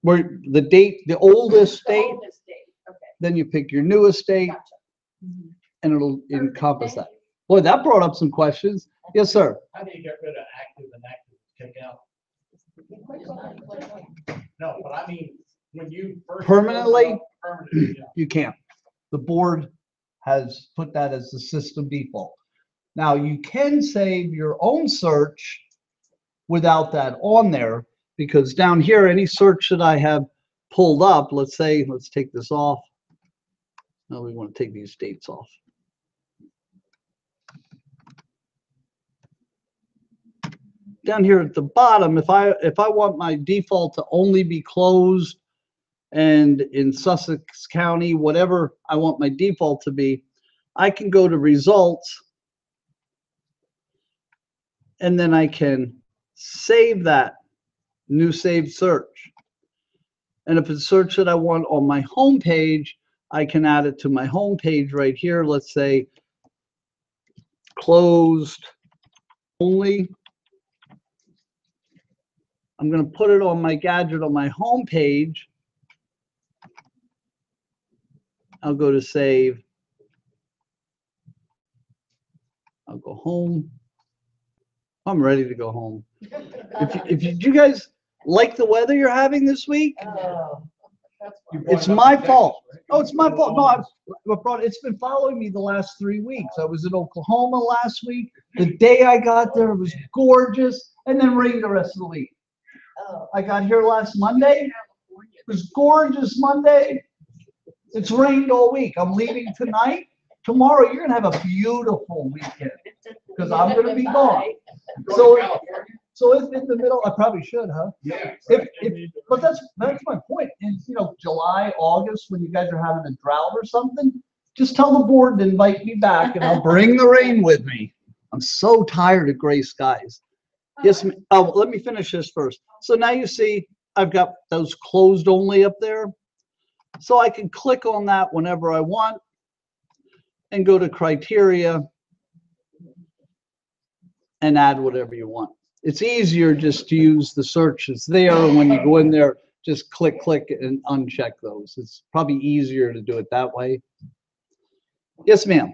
Speaker 4: where the date, the oldest
Speaker 1: The
Speaker 4: date,
Speaker 1: oldest date, okay.
Speaker 4: then you pick your newest date,
Speaker 1: Gotcha. Mhm.
Speaker 4: and it'll encompass
Speaker 1: Thank
Speaker 4: that. Boy, that brought up some questions. Yes, sir.
Speaker 6: How do you get rid of active and active kick out? No, but I mean, when you first.
Speaker 4: Permanently?
Speaker 6: Permanently, yeah.
Speaker 4: You can't. The board has put that as the system default. Now, you can save your own search without that on there, because down here, any search that I have pulled up, let's say, let's take this off. No, we want to take these dates off. Down here at the bottom, if I want my default to only be closed and in Sussex County, whatever I want my default to be, I can go to results, and then I can save that new saved search. And if it's search that I want on my home page, I can add it to my home page right here. Let's say closed only. I'm going to put it on my gadget on my home page. I'll go to save. I'll go home. I'm ready to go home. If you guys like the weather you're having this week, it's my fault. Oh, it's my fault. No, it's been following me the last 3 weeks. I was in Oklahoma last week. The day I got there, it was gorgeous, and then rained the rest of the week. I got here last Monday. It was gorgeous Monday. It's rained all week. I'm leaving tonight. Tomorrow, you're going to have a beautiful weekend because I'm going to be gone. So it's in the middle. I probably should, huh?
Speaker 9: Yeah.
Speaker 4: But that's my point. In July, August, when you guys are having a drought or something, just tell the board to invite me back, and I'll bring the rain with me. I'm so tired of gray skies. Yes. Oh, let me finish this first. So now you see I've got those closed only up there. So I can click on that whenever I want and go to criteria and add whatever you want. It's easier just to use the search that's there, and when you go in there, just click and uncheck those. It's probably easier to do it that way. Yes, ma'am.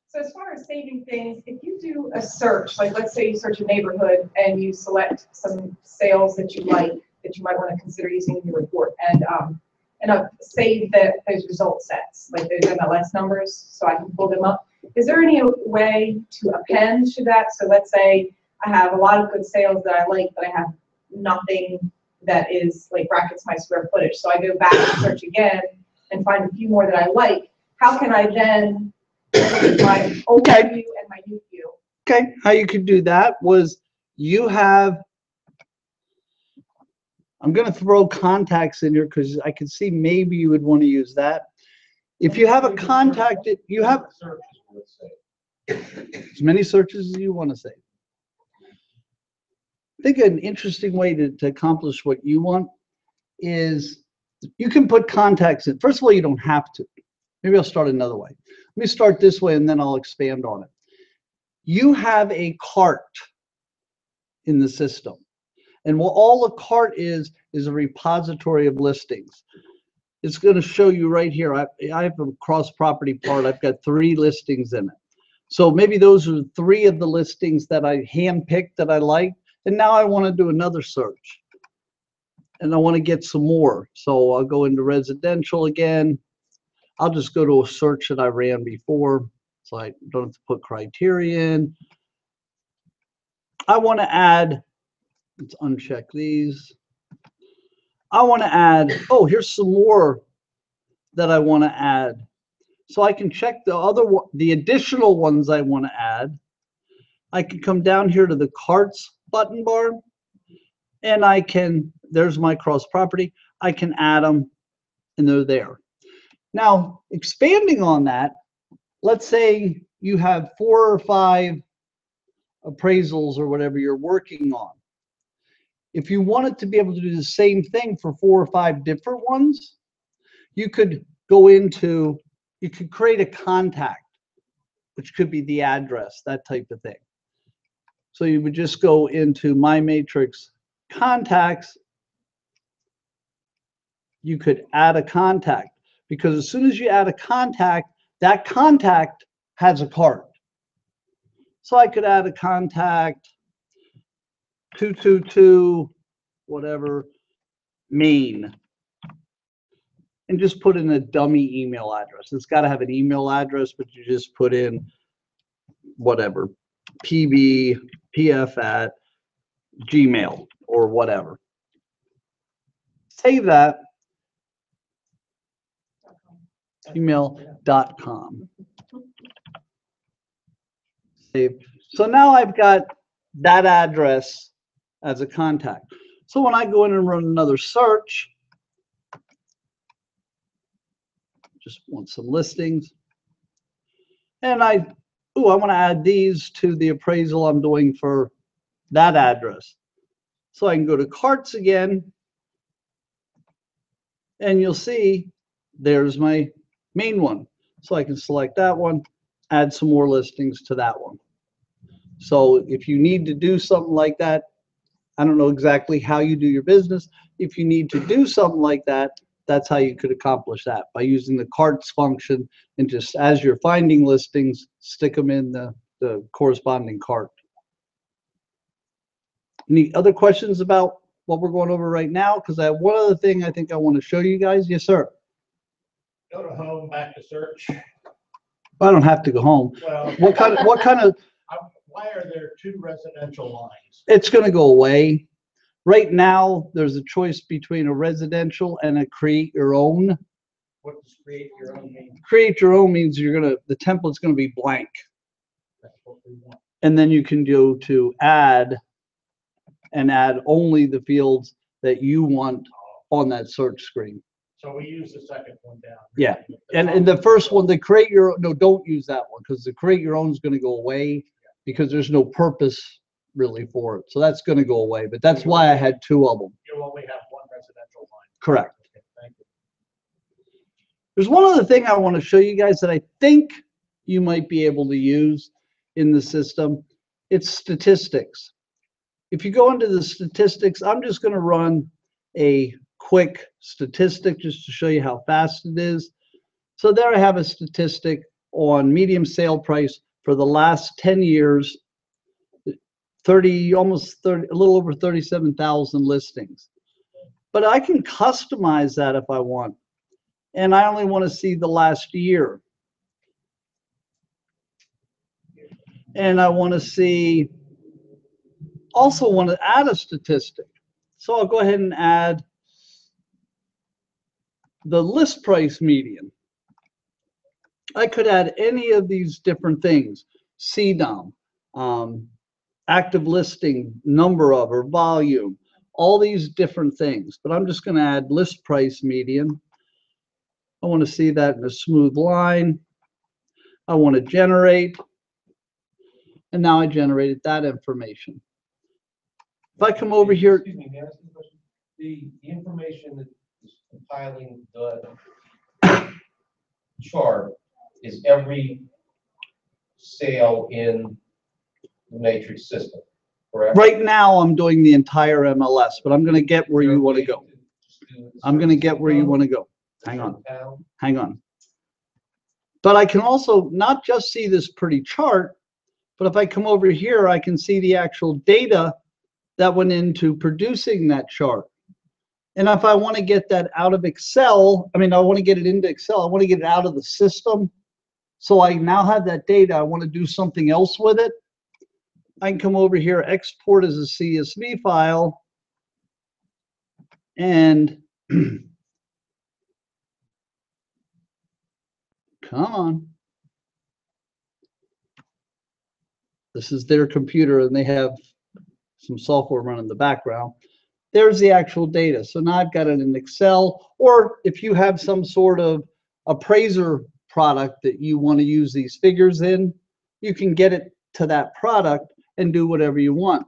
Speaker 13: So as far as saving things, if you do a search, like let's say you search a neighborhood and you select some sales that you like, that you might want to consider using in your report, and save those result sets, like those MLS numbers, so I can pull them up. Is there any way to append to that? So let's say I have a lot of good sales that I like, but I have nothing that is like brackets my square footage. So I go back and search again and find a few more that I like. How can I then look at my old view and my new view?
Speaker 4: Okay, how you could do that was you have, I'm going to throw contacts in here because I can see maybe you would want to use that. If you have a contact, you have as many searches as you want to save. I think an interesting way to accomplish what you want is you can put contacts in. First of all, you don't have to. Maybe I'll start another way. Let me start this way and then I'll expand on it. You have a cart in the system. And what all the cart is a repository of listings. It's going to show you right here. I have a cross-property part. I've got 3 listings in it. So maybe those are 3 of the listings that I handpicked that I like. And now I want to do another search. And I want to get some more. So I'll go into residential again. I'll just go to a search that I ran before. So I don't have to put criteria in. I want to add, let's uncheck these. I want to add, oh, here's some more that I want to add. So I can check the additional ones I want to add. I can come down here to the carts button bar, and I can, there's my cross property. I can add them and they're there. Now, expanding on that, let's say you have 4 or 5 appraisals or whatever you're working on. If you wanted to be able to do the same thing for 4 or 5 different ones, you could go into, you could create a contact, which could be the address, that type of thing. So you would just go into My Matrix Contacts. You could add a contact, because as soon as you add a contact, that contact has a card. So I could add a contact 222 whatever Maine, and just put in a dummy email address. It's got to have an email address, but you just put in whatever, pf@gmail or whatever. Save that, email.com. Save. So now I've got that address as a contact. So when I go in and run another search, just want some listings, and I want to add these to the appraisal I'm doing for that address. So I can go to carts again, and you'll see there's my main one. So I can select that one, add some more listings to that one. So if you need to do something like that, I don't know exactly how you do your business. If you need to do something like that, that's how you could accomplish that, by using the carts function, and just as you're finding listings, stick them in the corresponding cart. Any other questions about what we're going over right now? Because I have one other thing I think I want to show you guys. Yes, sir.
Speaker 6: Go to home, back to search.
Speaker 4: I don't have to go home.
Speaker 6: Well,
Speaker 4: What kind of
Speaker 6: why are there 2 residential lines?
Speaker 4: It's going to go away. Right now, there's a choice between a residential and a create your own.
Speaker 6: What does create your own mean?
Speaker 4: Create your own means the template's going to be blank.
Speaker 6: That's what we want.
Speaker 4: And then you can go to add and add only the fields that you want on that search screen.
Speaker 6: So we use the second one down.
Speaker 4: Yeah. And the first one, the create your, no, don't use that one, because the create your own is going to go away, because there's no purpose really for it. So that's going to go away, but that's why I had 2 of them.
Speaker 6: You only have 1 residential line.
Speaker 4: Correct.
Speaker 6: Okay, thank you.
Speaker 4: There's one other thing I want to show you guys that I think you might be able to use in the system. It's statistics. If you go into the statistics, I'm just going to run a quick statistic just to show you how fast it is. So there I have a statistic on medium sale price for the last 10 years, a little over 37,000 listings. But I can customize that if I want. And I only want to see the last year. And I want to see, also want to add a statistic. So I'll go ahead and add the list price median. I could add any of these different things, CDOM, active listing, number of or volume, all these different things. But I'm just going to add list price median. I want to see that in a smooth line. I want to generate. And now I generated that information. If I come over here.
Speaker 8: Excuse me, may I ask you a question? The information that is compiling the chart is every sale in the matrix system, correct?
Speaker 4: Right now, I'm doing the entire MLS, but I'm going to get where you want to go. I'm going to get where you want to go. Hang on. Hang on. But I can also not just see this pretty chart, but if I come over here, I can see the actual data that went into producing that chart. And if I want to get that out of Excel, I want to get it into Excel, I want to get it out of the system. So I now have that data, I want to do something else with it. I can come over here, export as a CSV file, and come on. This is their computer, and they have some software running in the background. There's the actual data. So now I've got it in Excel, or if you have some sort of appraiser product that you want to use these figures in, you can get it to that product and do whatever you want.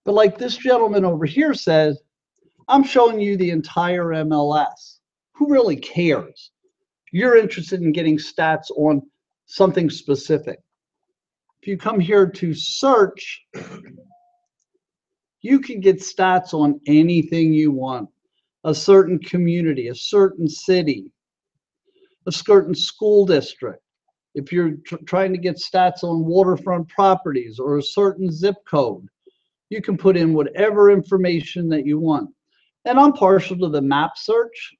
Speaker 4: But like this gentleman over here says, I'm showing you the entire MLS. Who really cares? You're interested in getting stats on something specific. If you come here to search, you can get stats on anything you want. A certain community, a certain city, a certain school district. If you're trying to get stats on waterfront properties or a certain zip code, you can put in whatever information that you want. And I'm partial to the map search.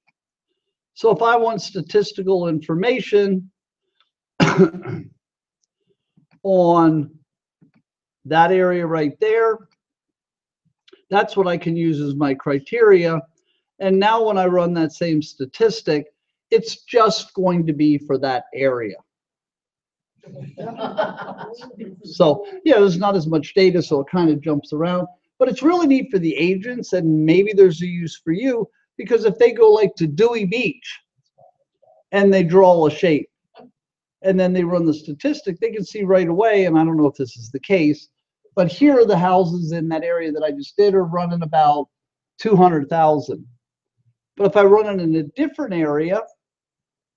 Speaker 4: So if I want statistical information on that area right there, that's what I can use as my criteria. And now when I run that same statistic, it's just going to be for that area. So yeah, there's not as much data, so it kind of jumps around. But it's really neat for the agents, and maybe there's a use for you, because if they go like to Dewey Beach and they draw a shape and then they run the statistic, they can see right away, and I don't know if this is the case, but here are the houses in that area that I just did are running about 200,000. But if I run it in a different area,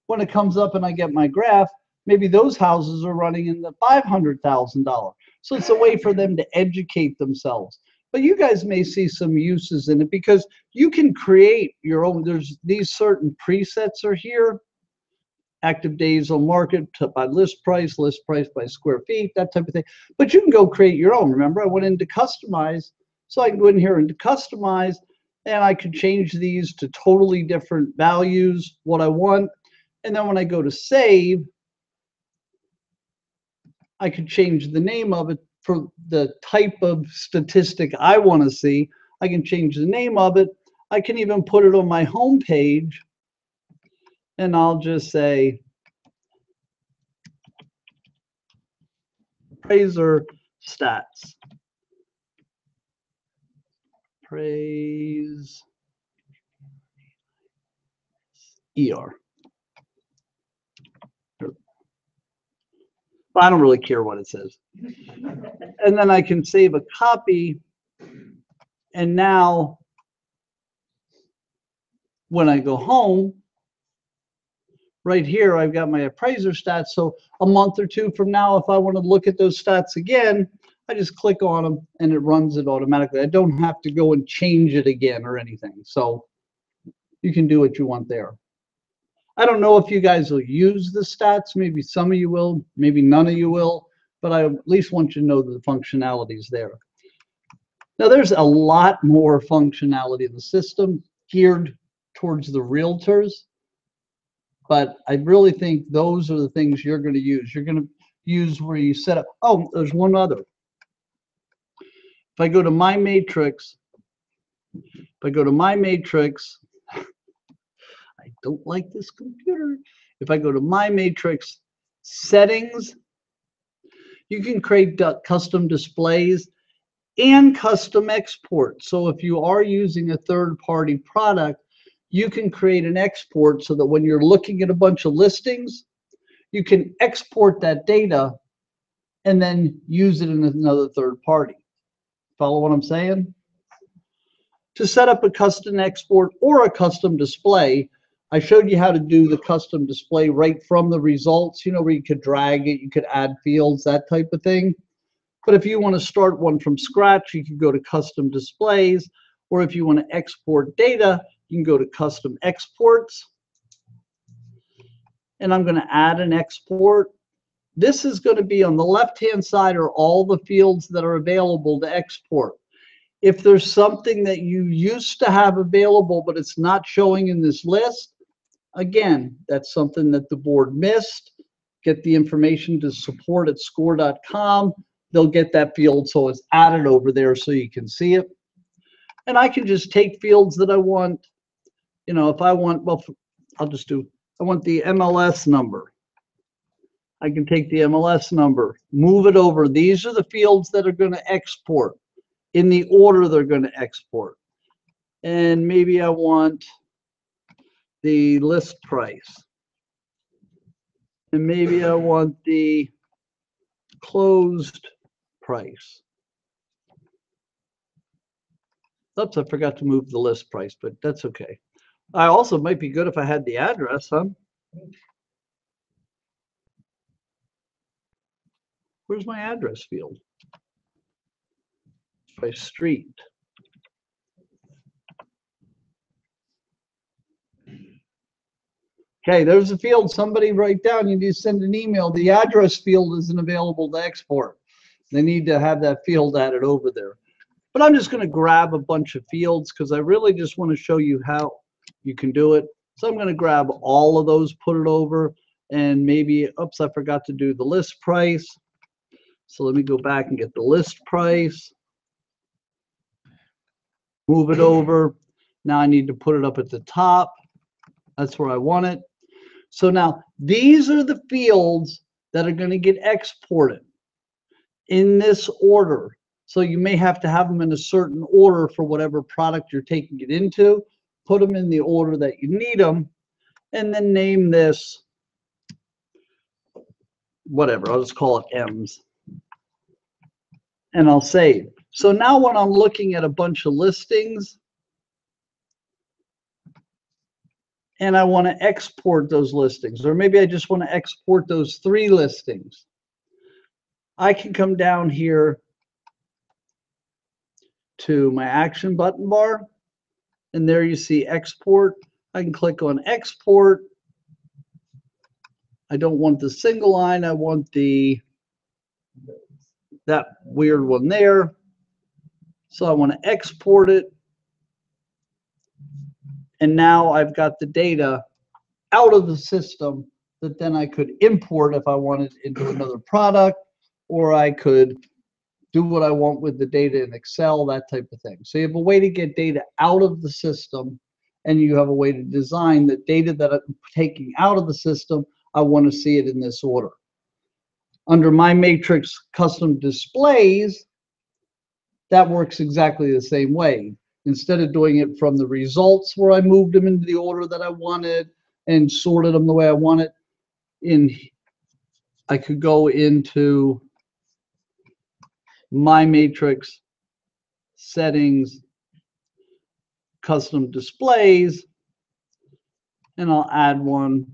Speaker 4: when it comes up and I get my graph, maybe those houses are running in the $500,000. So it's a way for them to educate themselves. But you guys may see some uses in it, because you can create your own. There's these certain presets are here. Active days on market by list price by square feet, that type of thing. But you can go create your own. Remember, I went into customize, so I can go in here into customize, and I could change these to totally different values, what I want. And then when I go to save, I could change the name of it for the type of statistic I want to see. I can change the name of it. I can even put it on my home page, and I'll just say appraiser stats. Praise ER. But I don't really care what it says. And then I can save a copy. And now when I go home, right here, I've got my appraiser stats. So a month or two from now, if I want to look at those stats again, I just click on them and it runs it automatically. I don't have to go and change it again or anything. So you can do what you want there. I don't know if you guys will use the stats. Maybe some of you will, maybe none of you will, but I at least want you to know that the functionality is there. Now, there's a lot more functionality in the system geared towards the realtors, but I really think those are the things you're going to use. You're going to use where you set up. Oh, there's one other. If I go to My Matrix, I don't like this computer. If I go to My Matrix settings, you can create custom displays and custom export. So if you are using a third-party product, you can create an export so that when you're looking at a bunch of listings, you can export that data and then use it in another third party. Follow what I'm saying? To set up a custom export or a custom display, I showed you how to do the custom display right from the results, you know, where you could drag it, you could add fields, that type of thing. But if you want to start one from scratch, you can go to custom displays, or if you want to export data, you can go to custom exports. And I'm going to add an export. This is going to be on the left-hand side are all the fields that are available to export. If there's something that you used to have available, but it's not showing in this list, again, that's something that the board missed. Get the information to support@score.com. They'll get that field so it's added over there so you can see it. And I can just take fields that I want. You know, if I want, well, I'll just do, I want the MLS number. I can take the MLS number, move it over. These are the fields that are going to export in the order they're going to export. And maybe I want the list price. And maybe I want the closed price. Oops, I forgot to move the list price, but that's okay. I also might be good if I had the address, huh? Where's my address field? By street. Okay, there's a field. Somebody write down, you need to send an email. The address field isn't available to export. They need to have that field added over there. But I'm just going to grab a bunch of fields because I really just want to show you how you can do it. So I'm going to grab all of those, put it over, and maybe, oops, I forgot to do the list price. So let me go back and get the list price. Move it over. Now I need to put it up at the top. That's where I want it. So now these are the fields that are going to get exported in this order. So you may have to have them in a certain order for whatever product you're taking it into. Put them in the order that you need them, and then name this whatever. I'll just call it M's. And I'll save. So now when I'm looking at a bunch of listings, and I want to export those listings, or maybe I just want to export those 3 listings, I can come down here to my action button bar, and there you see export. I can click on export. I don't want the single line, I want that weird one there. So I want to export it. And now I've got the data out of the system that then I could import if I wanted into another product, or I could do what I want with the data in Excel, that type of thing. So you have a way to get data out of the system, and you have a way to design the data that I'm taking out of the system. I want to see it in this order. Under My Matrix Custom Displays, that works exactly the same way. Instead of doing it from the results where I moved them into the order that I wanted and sorted them the way I wanted, I could go into My Matrix Settings, Custom Displays, and I'll add one.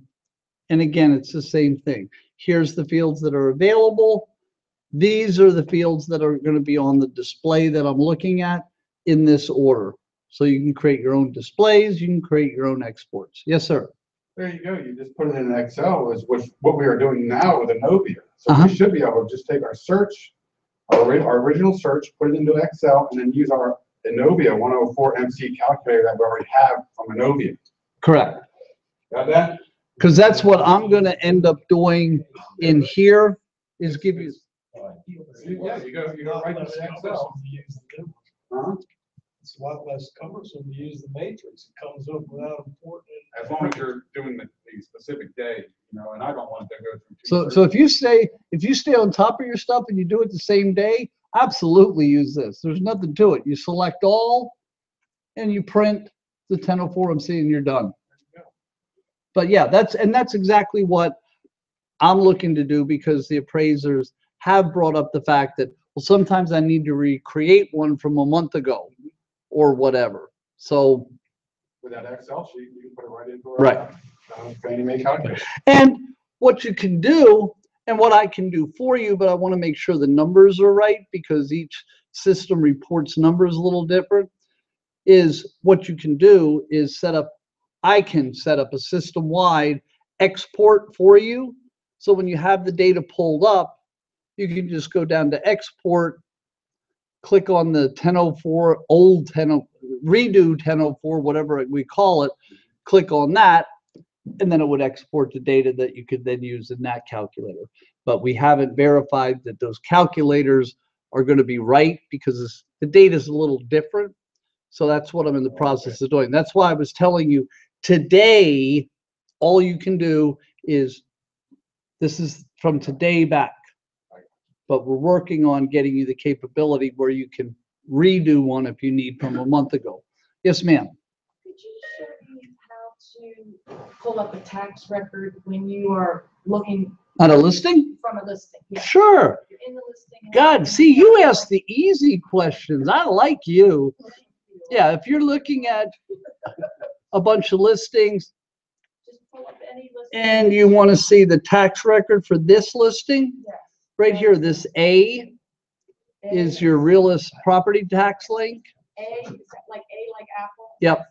Speaker 4: And again, it's the same thing. Here's the fields that are available. These are the fields that are going to be on the display that I'm looking at in this order. So you can create your own displays, you can create your own exports. Yes, sir.
Speaker 7: There you go. You just put it in Excel, is what we are doing now with Innovia. So we should be able to just take our search, our original search, put it into Excel, and then use our Innovia 104 MC calculator that we already have from Innovia.
Speaker 4: Correct.
Speaker 7: Got that?
Speaker 4: Because that's what I'm going to end up doing in here is give you.
Speaker 7: Yeah, you go right into Excel. Huh?
Speaker 10: It's a lot less cumbersome to use the matrix. It comes up without important.
Speaker 7: As long as you're doing the specific day, and I don't want to go through.
Speaker 4: So if you stay on top of your stuff and you do it the same day, absolutely use this. There's nothing to it. You select all, and you print the 1004 MC, and you're done. But yeah, that's exactly what I'm looking to do, because the appraisers have brought up the fact that, well, sometimes I need to recreate one from a month ago or whatever. So
Speaker 7: with that Excel sheet, you can put it right into our
Speaker 4: right.
Speaker 7: Fannie Mae calculator.
Speaker 4: And what you can do, and what I can do for you, but I want to make sure the numbers are right because each system reports numbers a little different, is what you can do is I can set up a system-wide export for you. So when you have the data pulled up, you can just go down to export, click on the 1004, redo 1004, whatever we call it, click on that, and then it would export the data that you could then use in that calculator. But we haven't verified that those calculators are going to be right because the data is a little different. So that's what I'm in the process of doing. That's why I was telling you today, all you can do is, this is from today back, but we're working on getting you the capability where you can redo one if you need from a month ago. Yes, ma'am.
Speaker 1: Could you show me how to pull up a tax record when you are looking
Speaker 4: On a listing?
Speaker 1: from a listing? Yeah.
Speaker 4: Sure.
Speaker 1: You're in the listing. and-
Speaker 4: God, see, you ask the easy questions. I like you. Yeah, if you're looking at a bunch of listings
Speaker 1: Just pull up any listing.
Speaker 4: and you want to see the tax record for this listing,
Speaker 1: Yes.
Speaker 4: right here, this A is your realist property tax link.
Speaker 1: A, is that like A like apple?
Speaker 4: Yep.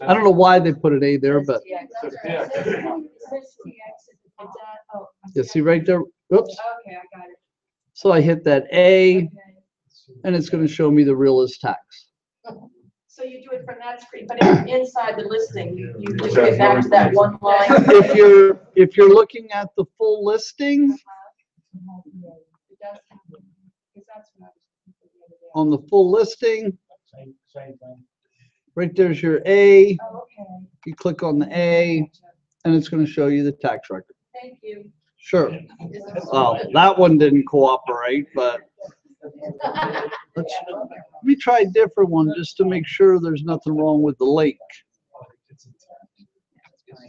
Speaker 4: I don't know why they put an A there, but
Speaker 1: It says TX. Is that, oh.
Speaker 4: you see right there, oops.
Speaker 1: Okay, I got it.
Speaker 4: So I hit that A
Speaker 1: Okay.
Speaker 4: and it's going to show me the realist tax.
Speaker 1: So you do it from that screen, but if you're inside the listing, you just get back to that one line.
Speaker 4: If you're looking at the full listing,
Speaker 1: It does happen, because that's what I was thinking the other day.
Speaker 4: on the full listing,
Speaker 6: Same thing.
Speaker 4: right there's your A.
Speaker 1: Oh, okay,
Speaker 4: You click on the A and it's going to show you the tax record.
Speaker 1: thank you.
Speaker 4: Sure. Oh, that one didn't cooperate, but let me try a different one just to make sure there's nothing wrong with the link.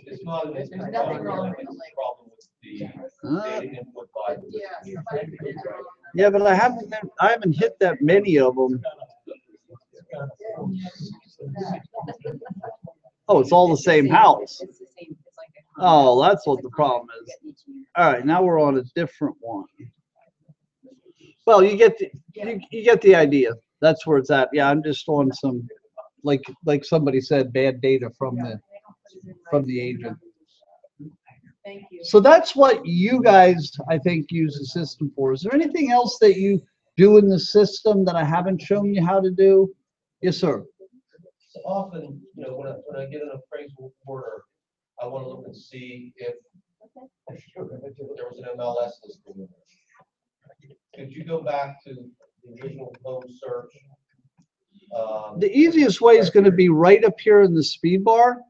Speaker 8: It's not,
Speaker 1: There's nothing wrong with the link.
Speaker 8: problem with the
Speaker 4: Uh,
Speaker 8: data input by.
Speaker 1: Yeah, somebody did it wrong.
Speaker 4: Yeah, but I haven't hit that many of them. Oh, it's all the same house.
Speaker 11: It's the same, it's like a.
Speaker 4: Oh, that's what the problem is. All right, now we're on a different one. Well, you get the idea. That's where it's at. Yeah, I'm just on some, like somebody said, bad data from the agent.
Speaker 1: Thank you.
Speaker 4: So that's what you guys, I think, use the system for. Is there anything else that you do in the system that I haven't shown you how to do? Yes, sir.
Speaker 8: So often, when I get an appraisal order, I want to look and see if there was an MLS listing in there. Could you go back to the original home search?
Speaker 4: The easiest way is going to be right up here in the speed bar.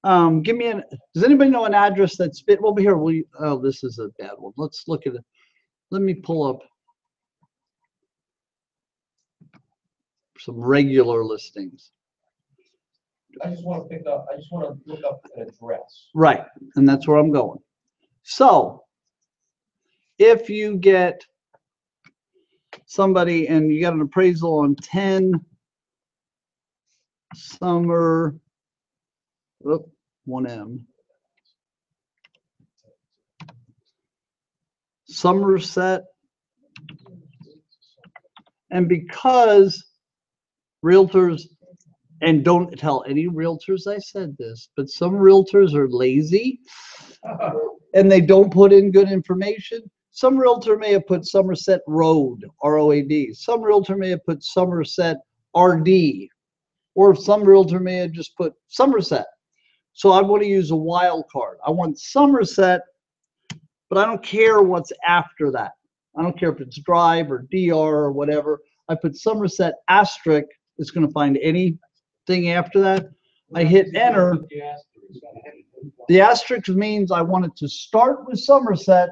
Speaker 4: Does anybody know an address that's fit over here? Oh, this is a bad one. Let's look at it. Let me pull up some regular listings.
Speaker 8: I just want to look up an address.
Speaker 4: Right, and that's where I'm going. So if you get somebody and you got an appraisal on 10 Summer, 1M, Somerset, and because realtors, and don't tell any realtors I said this, but some realtors are lazy and they don't put in good information. Some realtor may have put Somerset Road, ROAD. Some realtor may have put Somerset RD, or some realtor may have just put Somerset. So I want to use a wild card. I want Somerset, but I don't care what's after that. I don't care if it's Drive or DR or whatever. I put Somerset asterisk. It's going to find anything after that. I hit enter. The asterisk means I want it to start with Somerset,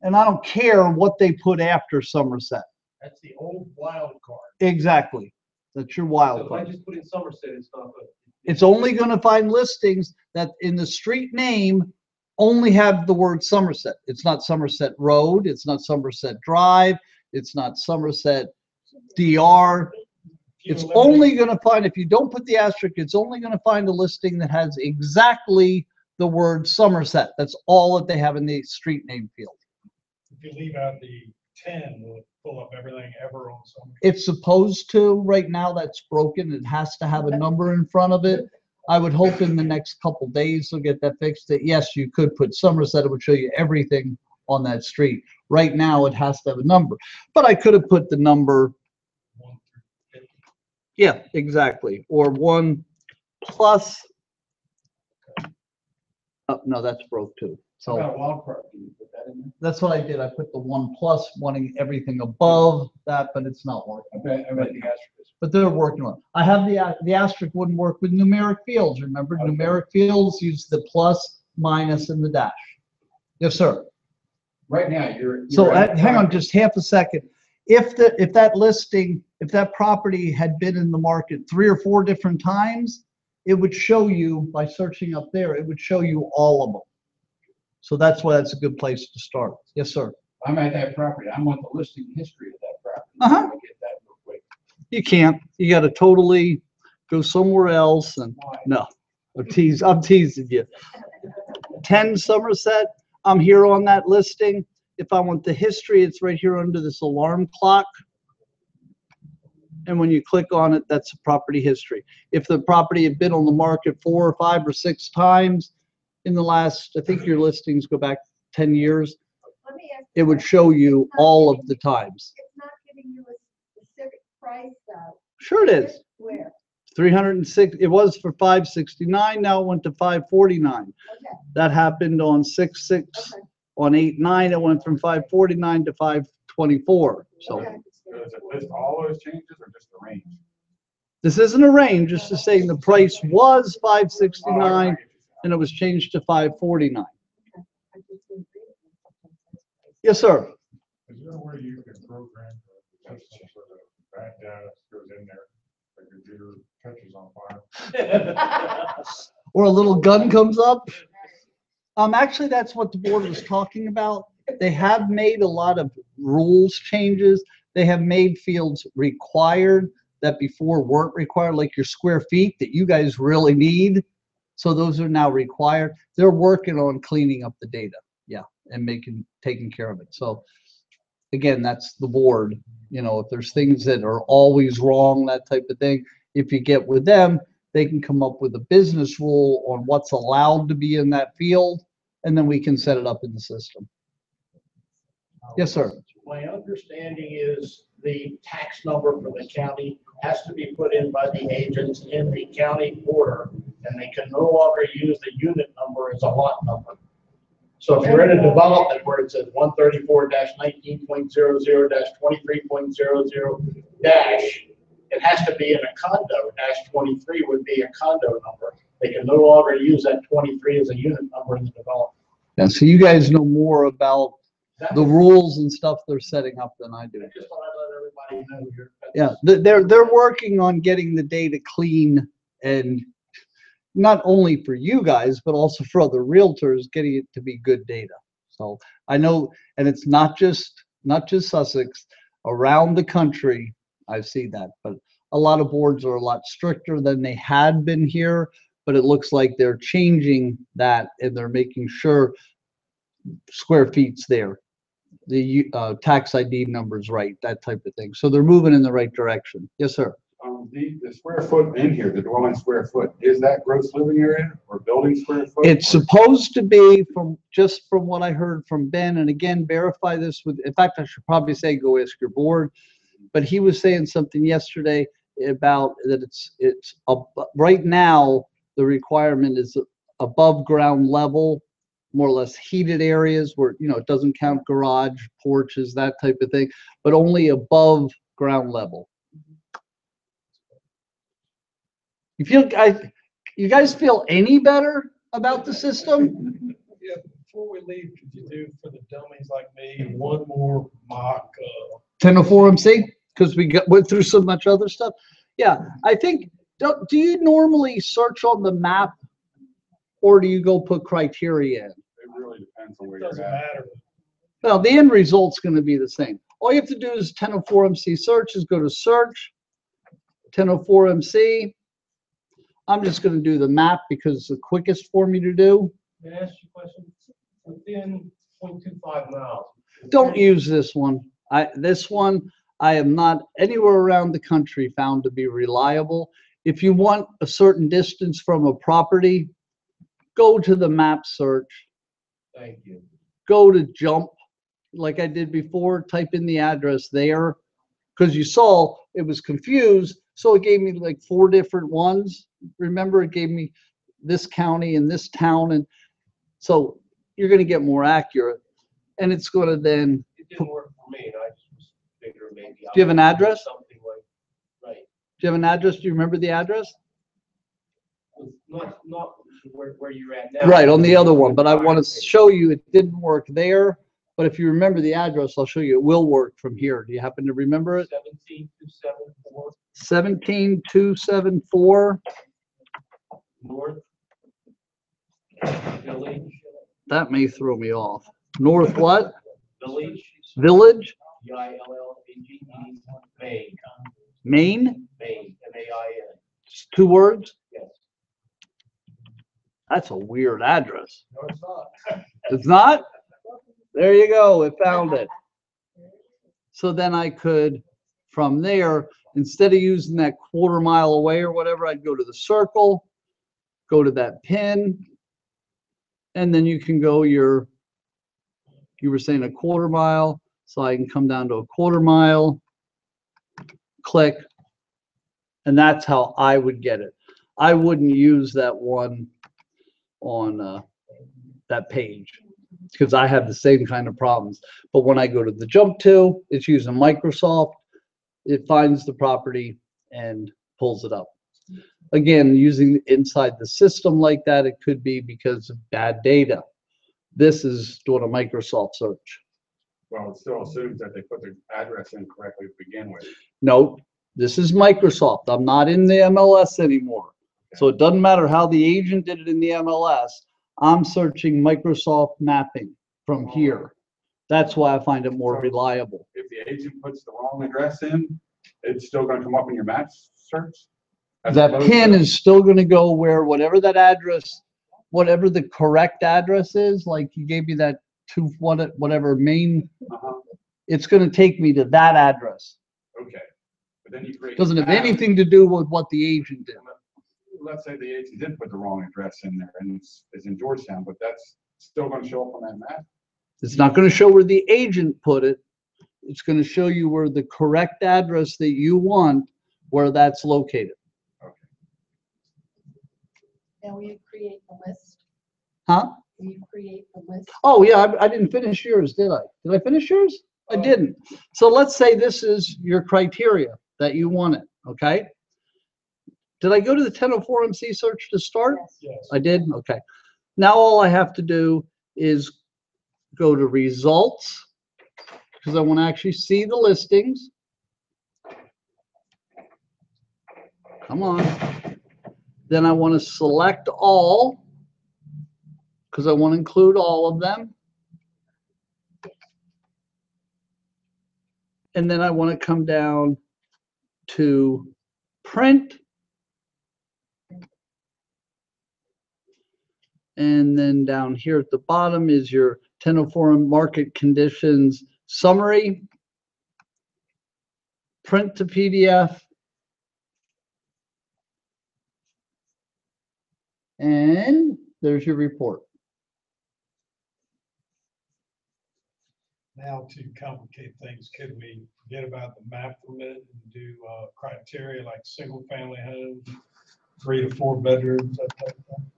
Speaker 4: and I don't care what they put after Somerset.
Speaker 6: That's the old wild card.
Speaker 4: Exactly. That's your wild
Speaker 8: So if I
Speaker 4: card.
Speaker 8: just put in Somerset, it's not good.
Speaker 4: It's only going to find listings that in the street name only have the word Somerset. It's not Somerset Road. It's not Somerset Drive. It's not Somerset DR. It's only going to find, if you don't put the asterisk, it's only going to find a listing that has exactly the word Somerset. That's all that they have in the street name field.
Speaker 10: If you leave out the 10, will it pull up everything ever on some?
Speaker 4: It's supposed to. Right now that's broken. It has to have a number in front of it. I would hope in the next couple days they'll get that fixed. That yes, you could put Somerset. It would show you everything on that street. Right now it has to have a number. But I could have put the number.
Speaker 10: 1 through 50.
Speaker 4: Yeah, exactly. Or 1 plus. Oh, no, that's broke too. So
Speaker 6: Got a wild card. Can you put that in
Speaker 4: that's what I did. I put the 1 plus, wanting everything above that, but it's not working.
Speaker 6: there? I read the asterisk.
Speaker 4: But they're working on it. I have the asterisk wouldn't work with numeric fields. Remember,
Speaker 6: Okay.
Speaker 4: numeric fields use the plus, minus, and the dash. Yes, sir.
Speaker 6: Right now, you're.
Speaker 4: So hang on just half a second. If that listing if that property had been in the market 3 or 4 different times, it would show you, by searching up there, it would show you all of them. So that's why that's a good place to start. Yes, sir.
Speaker 14: I'm at that property. I want the listing history of that property.
Speaker 4: Uh-huh.
Speaker 14: Can I get that real quick?
Speaker 4: You can't. You got to totally go somewhere else. And no, I'm teasing you. 10 Somerset, I'm here on that listing. If I want the history, it's right here under this alarm clock. And when you click on it, that's the property history. If the property had been on the market 4 or 5 or 6 times in the last, I think your listings go back 10 years,
Speaker 11: Let me ask
Speaker 4: it would show you all of the times.
Speaker 11: It's not giving you a specific price though.
Speaker 4: Sure it is.
Speaker 11: Where?
Speaker 4: 306, it was for 569, now it went to 549.
Speaker 11: Okay.
Speaker 4: That happened on 6/6,
Speaker 11: Okay.
Speaker 4: on 8/9, it went from 549 to 524. So
Speaker 11: Okay.
Speaker 7: Does it list all those changes or just the range?
Speaker 4: this isn't a range, it's just saying the price was 569 and it was changed to 549. Yes, sir.
Speaker 9: Is there a way you can program the system so that bad data goes in there, the computer catches on fire?
Speaker 4: Or a little gun comes up? Actually, that's what the board was talking about. They have made a lot of rules changes. They have made fields required that before weren't required, like your square feet that you guys really need. So those are now required. They're working on cleaning up the data, yeah, and taking care of it. So again, that's the board. You know, if there's things that are always wrong, that type of thing, if you get with them, they can come up with a business rule on what's allowed to be in that field, and then we can set it up in the system. Yes, sir.
Speaker 6: My understanding is the tax number for the county has to be put in by the agents in the county order, and they can no longer use the unit number as a lot number. So if you're in a development where it says 134-19.00-23.00 dash, it has to be in a condo. -23 would be a condo number. They can no longer use that 23 as a unit number in the development.
Speaker 4: Yeah, so you guys know more about the rules and stuff they're setting up than I do.
Speaker 6: I just thought I'd let everybody know here.
Speaker 4: Yeah, they're working on getting the data clean, and not only for you guys, but also for other realtors, getting it to be good data. So I know, and it's not just Sussex, around the country, I see that, but a lot of boards are a lot stricter than they had been here, but it looks like they're changing that and they're making sure square feet's there, the tax ID number's right, that type of thing. So they're moving in the right direction. Yes, sir.
Speaker 7: The square foot in here, the dwelling square foot, is that gross living area or building square foot?
Speaker 4: It's supposed to be, from what I heard from Ben, and again, verify this with, in fact, I should probably say go ask your board, but he was saying something yesterday about that it's right now, the requirement is above ground level, more or less heated areas where, you know, it doesn't count garage, porches, that type of thing, but only above ground level. You guys feel any better about the system?
Speaker 10: Yeah, before we leave, could you do for the dummies like me, one more mock,
Speaker 4: 1004 MC? Because we went through so much other stuff. Yeah, I think, do you normally search on the map, or do you go put criteria in?
Speaker 7: It really depends on where
Speaker 10: it
Speaker 7: you're
Speaker 10: doesn't
Speaker 7: at.
Speaker 10: matter.
Speaker 4: Well, the end result's going to be the same. All you have to do is 1004 MC search, is go to search, 1004 MC. I'm just going to do the map because it's the quickest for me to do.
Speaker 8: May I ask you a question? Within 0.25 miles.
Speaker 4: Don't use this one. This one, I am not anywhere around the country found to be reliable. If you want a certain distance from a property, go to the map search.
Speaker 8: Thank you.
Speaker 4: Go to jump, like I did before, type in the address there, because you saw it was confused. So it gave me like 4 different ones. Remember, it gave me this county and this town. And so you're going to get more accurate. And it's going to then.
Speaker 8: It didn't work for me, and I just was figuring maybe.
Speaker 4: Do you have an address?
Speaker 8: Something like, right.
Speaker 4: Do you have an address? Do you remember the address?
Speaker 8: Not where you're at now.
Speaker 4: Right, on the other one. But I want to show you it didn't work there. But if you remember the address, I'll show you. It will work from here. Do you happen to remember it?
Speaker 8: 17274
Speaker 4: 17274.
Speaker 8: North Village.
Speaker 4: That may throw me off. North what?
Speaker 8: Village.
Speaker 4: Village?
Speaker 8: VILLAGE, Maine.
Speaker 4: Maine?
Speaker 8: Maine, MAIN.
Speaker 4: Just 2 words?
Speaker 8: Yes.
Speaker 4: That's a weird address.
Speaker 8: No, it's not.
Speaker 4: It's not? There you go. It found it. So then I could, from there, instead of using that 1/4 mile away or whatever, I'd go to the circle, go to that pin, and then you can go you were saying a 1/4 mile, so I can come down to a 1/4 mile, click, and that's how I would get it. I wouldn't use that one on that page because I have the same kind of problems. But when I go to the jump to, it's using Microsoft. It finds the property and pulls it up. Again, using inside the system like that, it could be because of bad data. This is doing a Microsoft search.
Speaker 7: Well, it still assumes that they put their address in correctly to begin with.
Speaker 4: No, this is Microsoft. I'm not in the MLS anymore. So it doesn't matter how the agent did it in the MLS. I'm searching Microsoft mapping from here. That's why I find it more reliable.
Speaker 7: If the agent puts the wrong address in, it's still going to come up in your map search?
Speaker 4: That pin is still going to go where whatever that address, whatever the correct address is, like you gave me that whatever Maine, it's going to take me to that address.
Speaker 7: Okay. But then you create.
Speaker 4: Doesn't have anything to do with what the agent did.
Speaker 7: Let's say the agent did put the wrong address in there and it's in Georgetown, but that's still going to show up on that map?
Speaker 4: It's not going to show where the agent put it. It's going to show you where the correct address that you want, where that's located.
Speaker 11: Now, will you create the list?
Speaker 4: Huh?
Speaker 11: Will you create the list?
Speaker 4: Oh, yeah, I didn't finish yours, did I? Did I finish yours? I didn't. So let's say this is your criteria that you wanted, okay? Did I go to the 1004 MC search to start?
Speaker 8: Yes.
Speaker 4: I did? Okay. Now all I have to do is go to results, because I want to actually see the listings. Come on. Then I want to select all, because I want to include all of them. And then I want to come down to print. And then down here at the bottom is your 1004 market conditions summary. Print to PDF. And there's your report.
Speaker 10: Now, to complicate things, could we forget about the map for a minute and do criteria like single family homes, 3 to 4 bedrooms, that type of thing?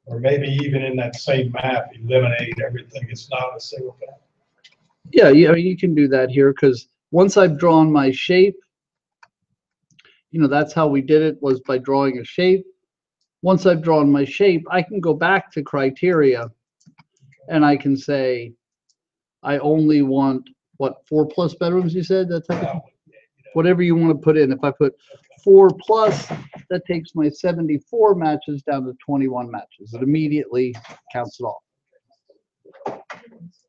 Speaker 10: Or maybe even in that same map, eliminate everything. It's not a single family.
Speaker 4: Yeah, you can do that here because once I've drawn my shape, that's how we did it, was by drawing a shape. Once I've drawn my shape, I can go back to criteria and I can say, I only want, what, 4+ bedrooms, you said? That type of, whatever you want to put in. If I put 4+, that takes my 74 matches down to 21 matches. It immediately counts it off.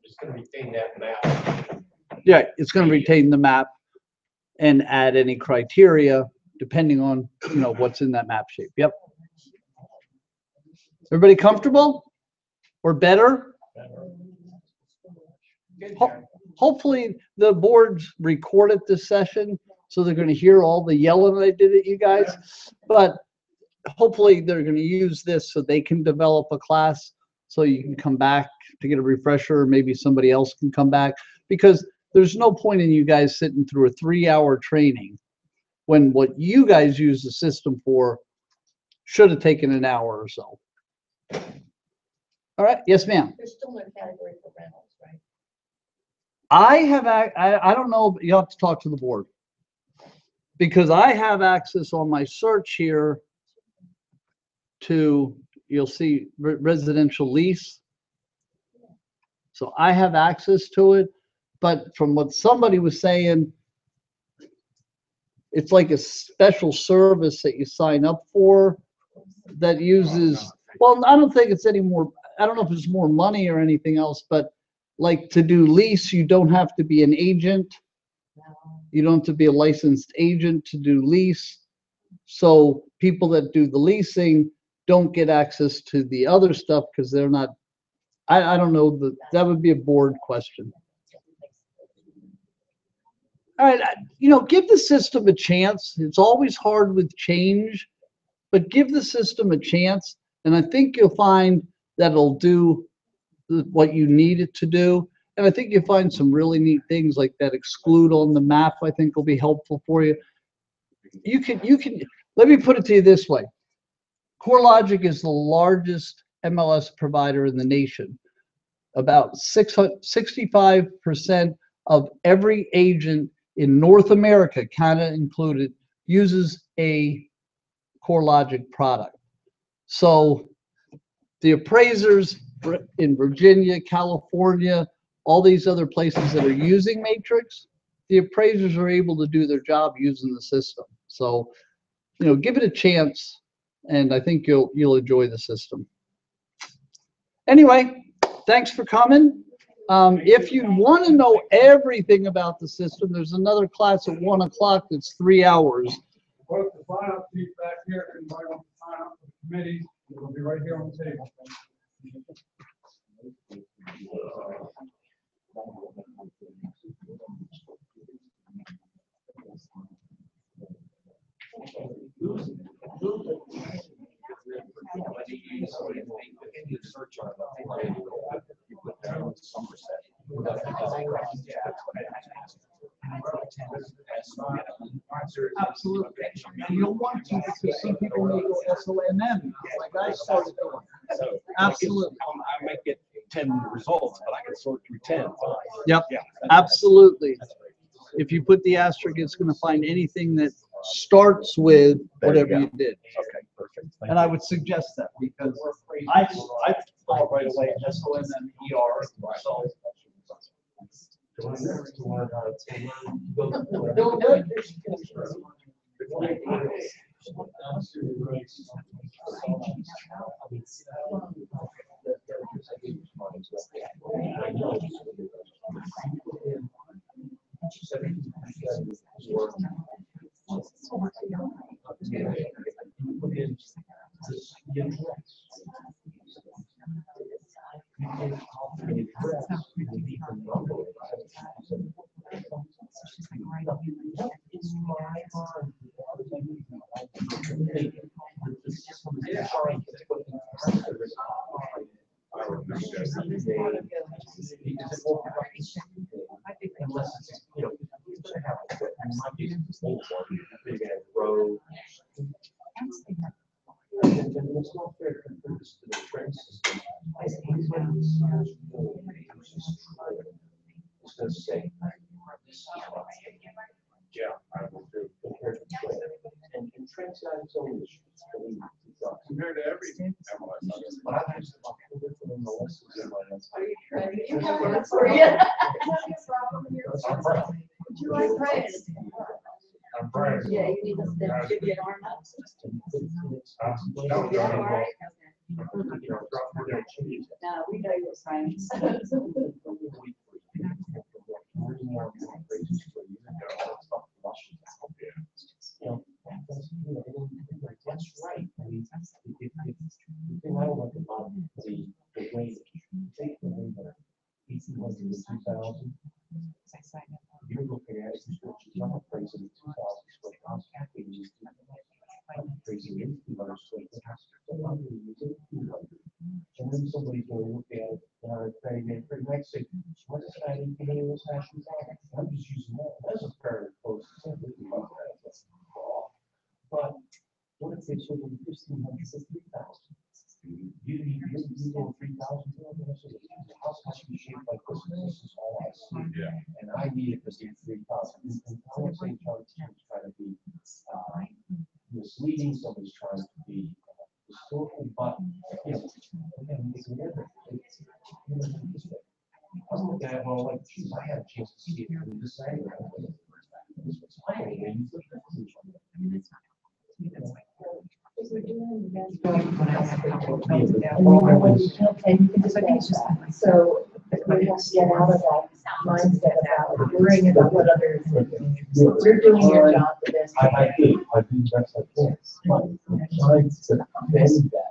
Speaker 8: It's going to retain that map.
Speaker 4: Yeah, it's going to retain the map and add any criteria depending on, what's in that map shape. Yep. Everybody comfortable or better? Hopefully the boards recorded this session, so they're going to hear all the yelling I did at you guys. But hopefully they're going to use this so they can develop a class so you can come back to get a refresher, or maybe somebody else can come back, because there's no point in you guys sitting through a 3-hour training when what you guys use the system for should have taken an hour or so. All right. Yes, ma'am.
Speaker 11: There's still no category for rentals, right?
Speaker 4: I don't know, but you have to talk to the board, because I have access on my search here to, you'll see residential lease. So I have access to it, but from what somebody was saying, it's like a special service that you sign up for that uses, well, I don't think it's any more, I don't know if it's more money or anything else, but like to do lease, you don't have to be an agent. You don't have to be a licensed agent to do lease. So people that do the leasing don't get access to the other stuff because they're not, I don't know, that would be a board question. All right, give the system a chance. It's always hard with change, but give the system a chance. And I think you'll find that it'll do what you need it to do. And I think you'll find some really neat things like that exclude on the map, I think will be helpful for you. You can, let me put it to you this way. CoreLogic is the largest MLS provider in the nation. About 65% of every agent in North America, Canada included, uses a CoreLogic product. So the appraisers in Virginia, California, all these other places that are using Matrix, the appraisers are able to do their job using the system. So, give it a chance, and I think you'll enjoy the system. Anyway, thanks for coming. If you want to know everything about the system, there's another class at 1 o'clock that's 3 hours.
Speaker 7: Both the sign-up sheet back here, if anybody wants to sign up for the committee, it'll be right here on the table.
Speaker 4: Absolutely. And you'll want to because some people may go SONM, like I started doing. Absolutely.
Speaker 8: I might get 10 results, but I can sort through 10.
Speaker 4: Yep, absolutely. If you put the asterisk, it's going to find anything that starts with whatever you did.
Speaker 8: Okay, perfect.
Speaker 4: And I would suggest that because I thought right away SONM ER. So
Speaker 7: Compared to every
Speaker 11: Yeah, you need to give you an arm up. No, we know you're friends.
Speaker 8: That's right. I mean, the thing I don't like about the way that you take the way that 1800 to 2000, you're looking at subscriptions, I'm appraising 2,000 square house. I'm appraising 1,800 square house. And then somebody's going to look at it, they might say, what is that in this fashion? I'm just using that as a fairly close. But what if they sold them 1,500 to 3,000? You go 3,000. The house has to be shaped like this. This is all I see.
Speaker 9: Yeah.
Speaker 8: And I need it to be 3,000. And I would say somebody's trying to be misleading, somebody's trying to be historical, but again, it's never.
Speaker 1: So we have to get out of that mindset about worrying about what others. You're doing your job for this.
Speaker 14: I do best I can. But I'm trying to bend that.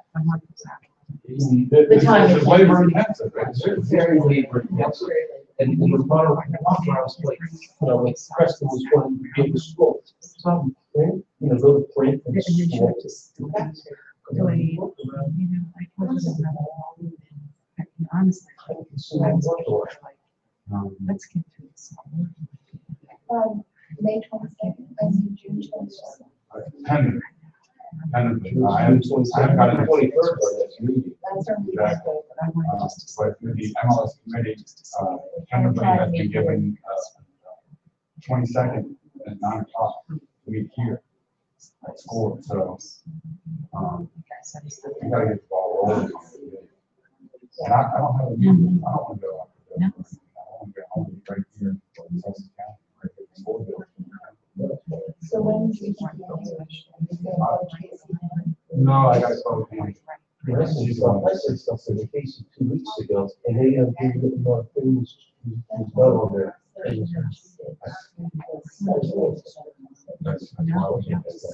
Speaker 1: The time
Speaker 14: It's labor intensive, it's very labor intensive. And we were part of like, like Preston was going to be the school. So, go to print and school.
Speaker 15: Honestly, let's get through this.
Speaker 11: May 22nd, I see June 22nd.
Speaker 7: I've got a 23rd for this meeting.
Speaker 11: That's our meeting.
Speaker 7: But the MLS committee, tentatively has been given 22nd at 9 o'clock to meet here at school. So, we gotta get the ball rolling. And I don't have a meeting. I don't want to go out there. I want to go home right here in Sussex County, right here in the school building.
Speaker 11: So when do you
Speaker 7: No, I got to call him.
Speaker 14: I said stuff in the case 2 weeks ago, and they have been getting more things well on there.
Speaker 7: That's why I was in this.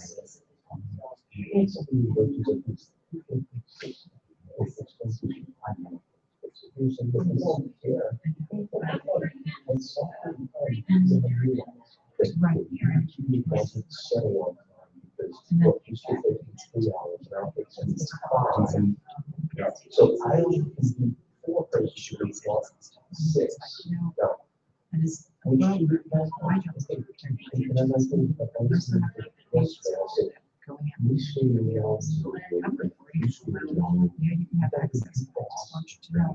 Speaker 14: So I only can do 4 appraisals a week, not 6. No. We should do that. And then I think that I was in the first day, I said, we should be able to you should be able to
Speaker 15: You can have access. I just want you to know.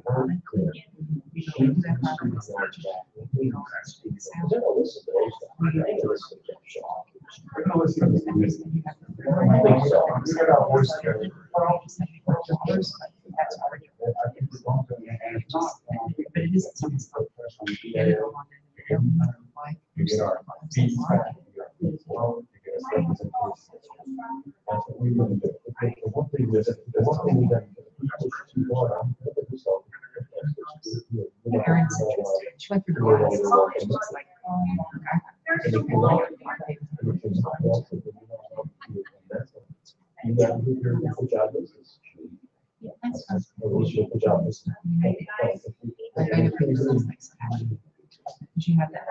Speaker 15: You don't do that properly. But it isn't something
Speaker 14: that's what we want to do. The one thing that people should do on
Speaker 15: she went through the world. She's like,
Speaker 14: you got to do your job business.
Speaker 15: yeah, that's fine.
Speaker 14: Your job business.
Speaker 15: You have that.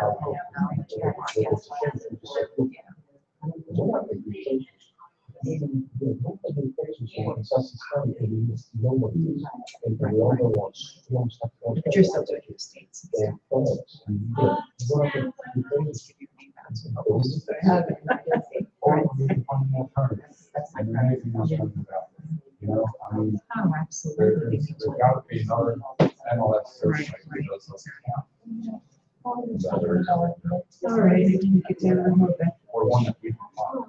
Speaker 15: But you're still doing your states. Oh, absolutely.
Speaker 7: There's got to be another MLS search.
Speaker 15: All right, you get down a little bit.
Speaker 7: Or one that we can find.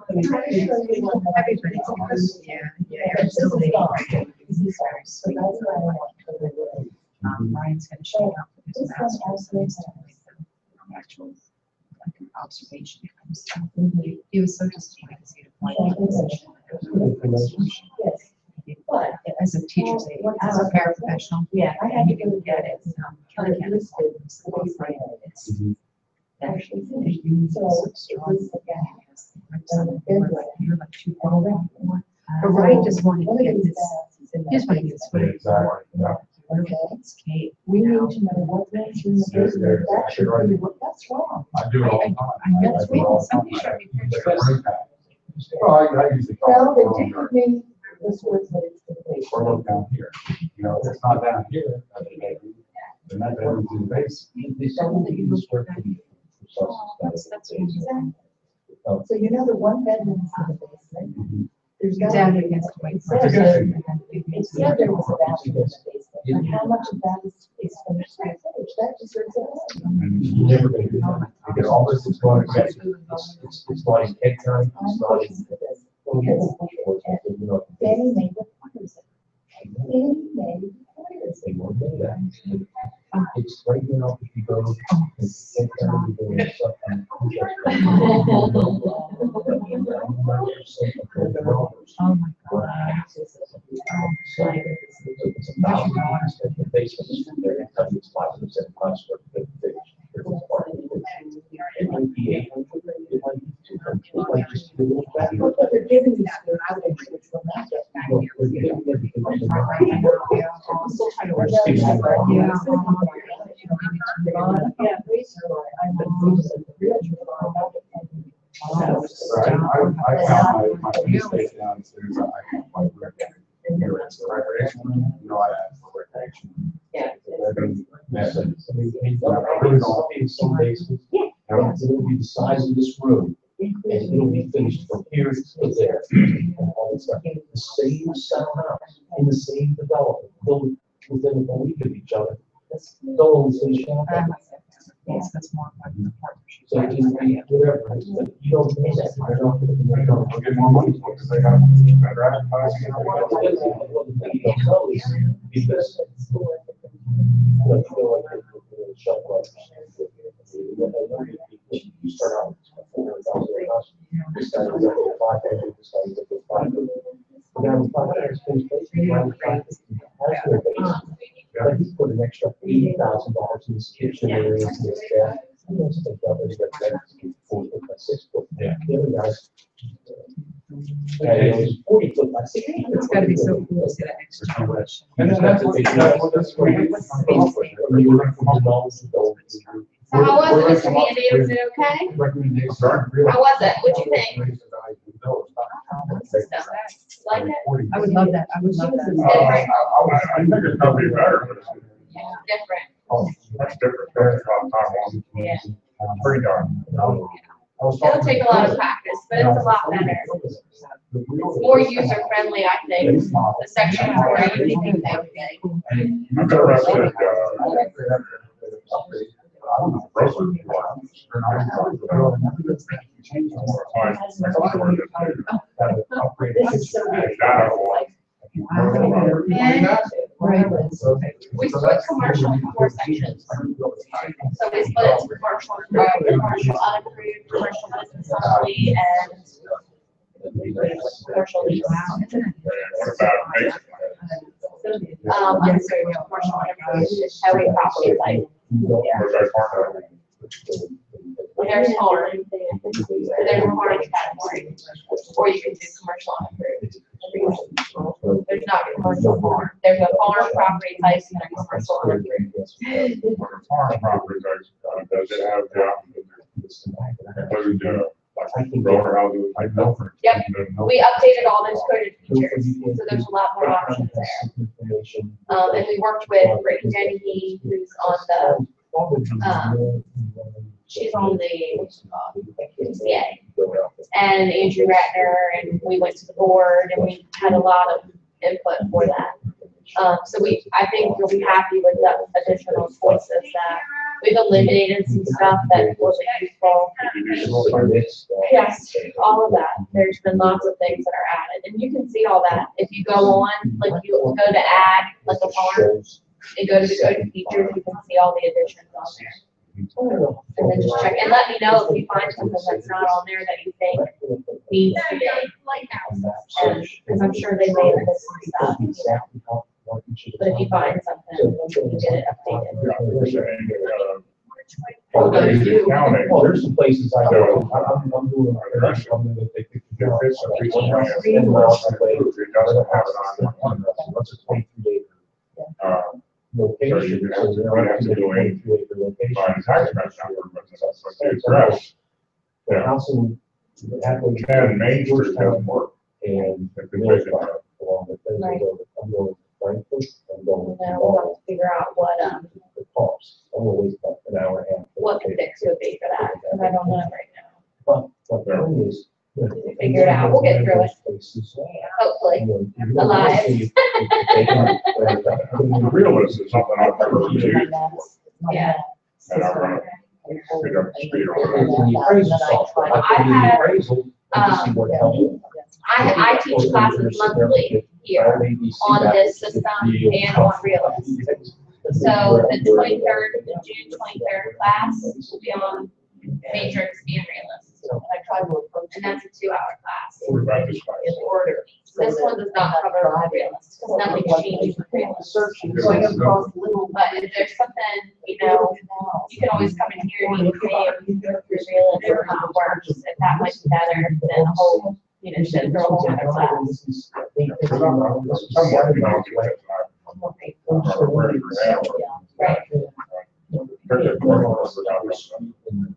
Speaker 15: Everybody's, yeah, absolutely. He's very sweet. Ryan's gonna show up with his master's. Actual, like, an observation. He was so disappointed because he had but as a teacher's aide, as a paraprofessional,
Speaker 1: Yeah, I had to go
Speaker 15: get it. Kelly County School, it's actually, they use so strong. You're like 2 But Ryan just wanted to get this, here's what he is.
Speaker 11: Okay.
Speaker 15: Kate.
Speaker 11: We need to know what makes you the business. That should be what, that's wrong.
Speaker 7: I do it all the time.
Speaker 15: I know it's real. Somebody showed me pictures.
Speaker 7: Well, I usually
Speaker 11: Well,
Speaker 7: call
Speaker 11: they
Speaker 7: it
Speaker 11: did with me, this was what it's gonna be.
Speaker 7: or look down here. You know, if it's not down here, that's the bedroom. Then that bedroom's in the base.
Speaker 15: That's
Speaker 11: Exactly. So you know the one bedroom is in the basement. There's got
Speaker 15: down
Speaker 11: to be.
Speaker 15: against the white.
Speaker 11: It said there was a bathroom in the basement, but how much of that is finished square footage? That deserves a.
Speaker 14: And you're never going to do that. Because all this is going to, it's not in egg time,
Speaker 11: I'm
Speaker 14: it's not in.
Speaker 11: pushing for this. Because Fannie Mae requires it. Fannie Mae requires
Speaker 14: They
Speaker 11: it.
Speaker 14: won't do that. It's right now, if you go, it's you go and stuff. And
Speaker 15: Oh my God.
Speaker 14: it's $1,000 in the basement. They're gonna tell you it's 5% cost for the finish. It might be 800, it might be 200, it might just be a little better.
Speaker 11: But they're giving you that, I would agree with that.
Speaker 14: Well, they're giving everything to the
Speaker 11: I'm still trying to work that out, but yeah. Yeah,
Speaker 7: I found my mistake downstairs. I can't quite work it. It's the recreation, you know, I have for recreation.
Speaker 11: Yeah.
Speaker 14: I really don't in some bases. It'll be the size of this room, and it'll be finished from here to there. And all that stuff. The same center house, in the same development, built within a week of each other. Don't only finish that.
Speaker 15: Yes, that's more important than partnership.
Speaker 14: So it can be whatever, but you don't pay that.
Speaker 7: They'll get more money because they have better advertising.
Speaker 14: Because you feel like you're shelf life. You start out with $400,000 house. This guy is up to 500. This guy is up to 500. Now, 500 space basically around 550 has their base. But he put an extra $80,000 in his kitchen area, in his bath. He wants to double his back 4 foot by 6 foot. The other guys, 40 foot by 6 feet.
Speaker 15: It's gotta be so cool to see that extra much.
Speaker 7: And then that's what that's what
Speaker 2: So how was it, Mr. Handy? Was it okay? How was it? What'd you think? Like it?
Speaker 15: I would love that, I would love that.
Speaker 2: Different.
Speaker 7: I think it's gonna be better, but it's
Speaker 2: Different.
Speaker 7: much different. Very fun.
Speaker 2: Yeah.
Speaker 7: Pretty darn.
Speaker 2: It'll take a lot of practice, but it's a lot better. It's more user friendly, I think. The section where you can do everything.
Speaker 7: I'm interested,
Speaker 2: Right. We split commercial into 4 sections. So we split it to commercial, commercial unapproved, commercial business only, and commercial lease. I'm sorry, commercial unapproved, heavy property like. When there's farm, there's a farm category, or you can do commercial unapproved. There's not commercial farm, there's a farm property type and a commercial unapproved.
Speaker 7: farm properties, does it have rower houses? I know.
Speaker 2: Yep, we updated all those coded features, so there's a lot more options there. And we worked with Trainig, who's on the, she's on the PCA, and Andrew Ratner, and we went to the board, and we had a lot of input for that. So I think you'll be happy with the additional choices that we've eliminated some stuff that wasn't useful. Yes, all of that. There's been lots of things that are added, and you can see all that if you go on, like you go to add like a farm and go to the coded features, you can see all the additions on there. And then just check and let me know if you find something that's not on there that you think needs to be, because I'm sure they may have missed some stuff, you know. But if you find something, you can get it updated.
Speaker 14: Well, there's some places I go. I'm doing what's a 23 acre location. So you don't have to do any tax house in
Speaker 7: Main Street doesn't work.
Speaker 14: And along the things I'm going Frankfurt, I'm going.
Speaker 2: Now we'll have to figure out what,
Speaker 14: the cost. I'm gonna wait about an hour and a half.
Speaker 2: what the fix would be for that, because I don't know right now.
Speaker 14: But the thing is.
Speaker 2: Figure it out. We'll get through it. Hopefully. Alive.
Speaker 7: The realist is something I've never used.
Speaker 2: Yeah.
Speaker 7: And I run it, pick up the speed on
Speaker 2: I teach classes monthly here on this system and on realist. So the 23rd, the June 23rd class will be on Matrix being realist. And that's a 2-hour class.
Speaker 9: What about this class?
Speaker 2: In order. This one does not cover realist, because nothing's changed with realist. But if there's something, you know, you can always come in here and you can say if realist or not works, if that might be better than a whole, you know, sit through a whole other class.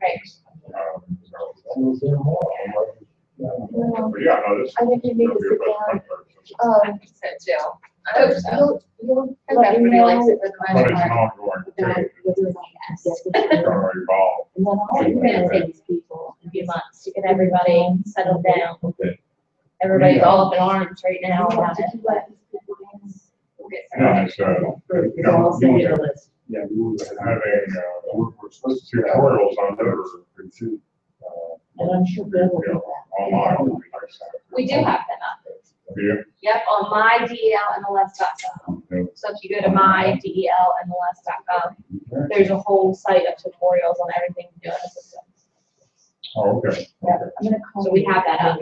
Speaker 2: Right.
Speaker 9: Yeah, no, this.
Speaker 11: I think you need to sit down.
Speaker 2: I think so too. I hope so.
Speaker 11: You'll
Speaker 2: Because
Speaker 11: let me
Speaker 2: everybody
Speaker 11: know.
Speaker 2: likes it for the
Speaker 9: But
Speaker 2: most
Speaker 9: it's
Speaker 2: part.
Speaker 9: an ongoing thing.
Speaker 2: Yes.
Speaker 9: It's already involved.
Speaker 11: And then I'll
Speaker 2: It's gonna take these people a few months to get everybody settled down. Everybody's all up in arms right now about it, but we'll get
Speaker 9: Yeah,
Speaker 2: started.
Speaker 9: it's, you know,
Speaker 7: Yeah, we were
Speaker 9: having,
Speaker 7: we're supposed to.
Speaker 9: tutorials on those,
Speaker 11: And I'm sure Bill will do that.
Speaker 9: online. would be nice to have.
Speaker 2: We do have them up.
Speaker 9: Yeah.
Speaker 2: Yep, on mydelmls.gov. So if you go to mydelmls.gov, there's a whole site of tutorials on everything to do in the system.
Speaker 9: Oh, okay.
Speaker 2: Yep, I'm gonna call. So we have that up.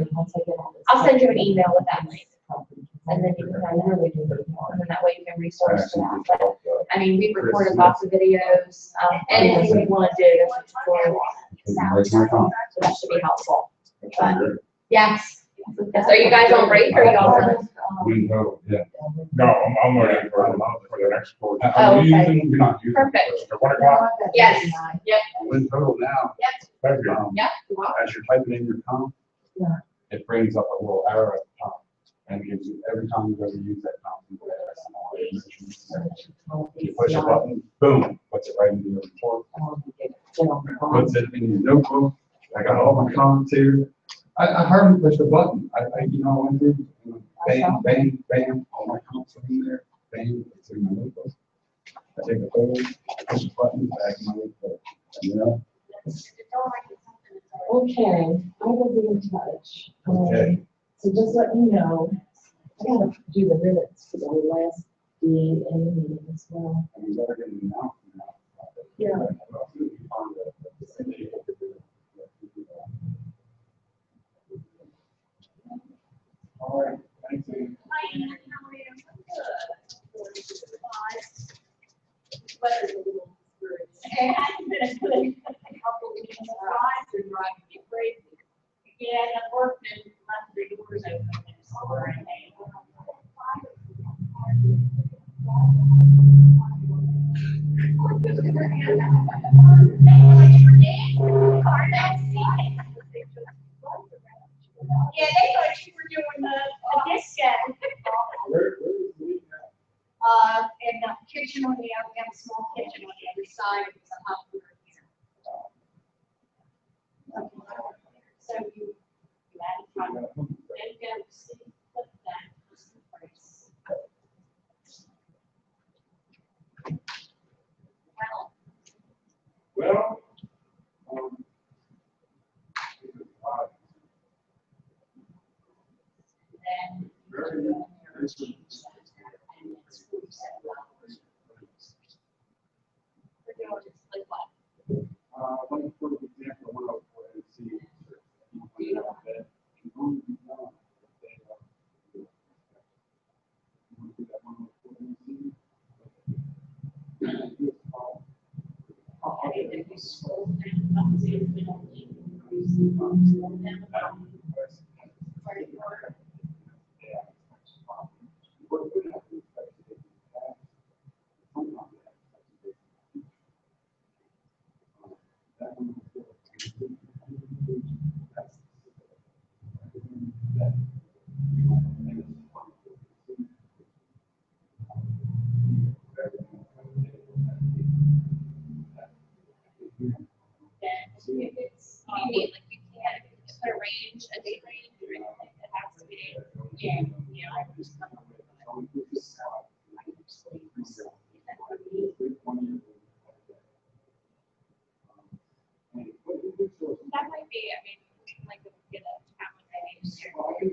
Speaker 2: I'll send you an email with that link. And then you can kind of really do it more, and then that way you can resource to that. But, I mean, we've recorded lots of videos, anything you want to do, there's a tutorial on it. So that should be helpful. But, yes. Yes, are you guys on break or are you all done?
Speaker 7: Yeah.
Speaker 9: No, I'm ready for the next board.
Speaker 2: Oh, okay.
Speaker 7: We're not using.
Speaker 2: Perfect.
Speaker 9: So 1 o'clock?
Speaker 2: Yes, yep,
Speaker 7: I'm in total now.
Speaker 2: yep,
Speaker 9: Thank you.
Speaker 2: yep.
Speaker 7: As you're typing in your comp,
Speaker 11: Yeah.
Speaker 7: it brings up a little arrow at the top. And gives you, every time you go to use that comp, you push a button, boom, puts it right into your report. Puts it in your notebook. I got all my comments here. I hardly pushed a button. I you know, I went through, bam, bam, bam, all my comments are in there. Bam, it's in my notebook. I take a photo, push a button, back in my notebook. You know?
Speaker 11: Okay, I will be in touch.
Speaker 7: Okay.
Speaker 11: So just let me know. I gotta do the minutes for the last DA meeting as well.
Speaker 7: And you better get an announcement now.
Speaker 11: Yeah.
Speaker 7: All right, thank you.
Speaker 16: It hasn't been a good couple of weeks. The flies are driving me crazy. Yeah, and I'm working and left the doors open and it's pouring. Yeah, they thought you were doing the disco. In the kitchen on the other, we have a small kitchen on the other side of the house. So you add time, then go see, put that, price.
Speaker 9: Well.
Speaker 16: Then.
Speaker 7: Let me put an example of what I was going to see.
Speaker 2: If it's, you need, like, you can't put a range, a date range, or anything, it has to be, I just come up with it. That might be, I mean, like, get a calendar.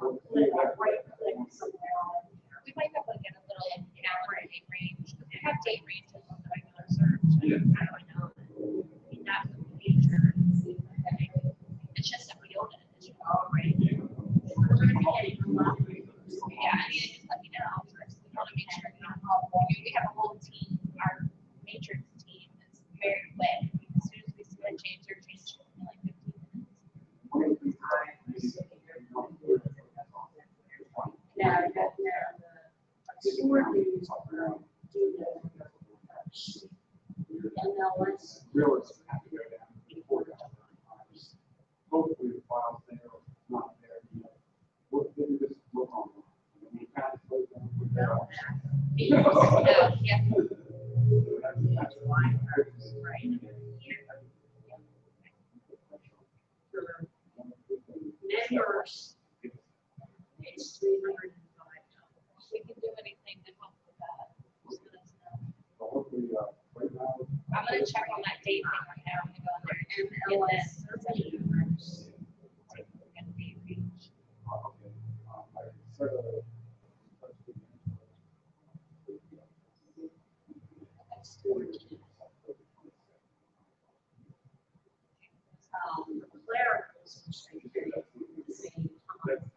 Speaker 2: We might have to get a little hour and date range. We have date ranges on the regular search. How do I know? I mean, that's the feature. It's just that we don't have an issue already. Yeah, I mean, just let me know first. We want to make sure we have a whole team. Our matrix team is very quick. As soon as we see a change, they're changed in like 15 minutes.
Speaker 16: Now, the sewer dues do the MLS.
Speaker 7: Realtors have to go down before that. Hopefully the files there are not there yet. What did you just look on? We kind of put them with their own.
Speaker 2: Yeah.
Speaker 7: That's why.
Speaker 16: Right. Members, it's $305.
Speaker 2: We can do anything to help with that. Just let us know.
Speaker 7: Hopefully, right now.
Speaker 2: I'm gonna check on that date thing right now. I'm gonna go in there and get
Speaker 16: MLS.
Speaker 2: gonna be reached.
Speaker 16: Clericals, which they pay at the same time.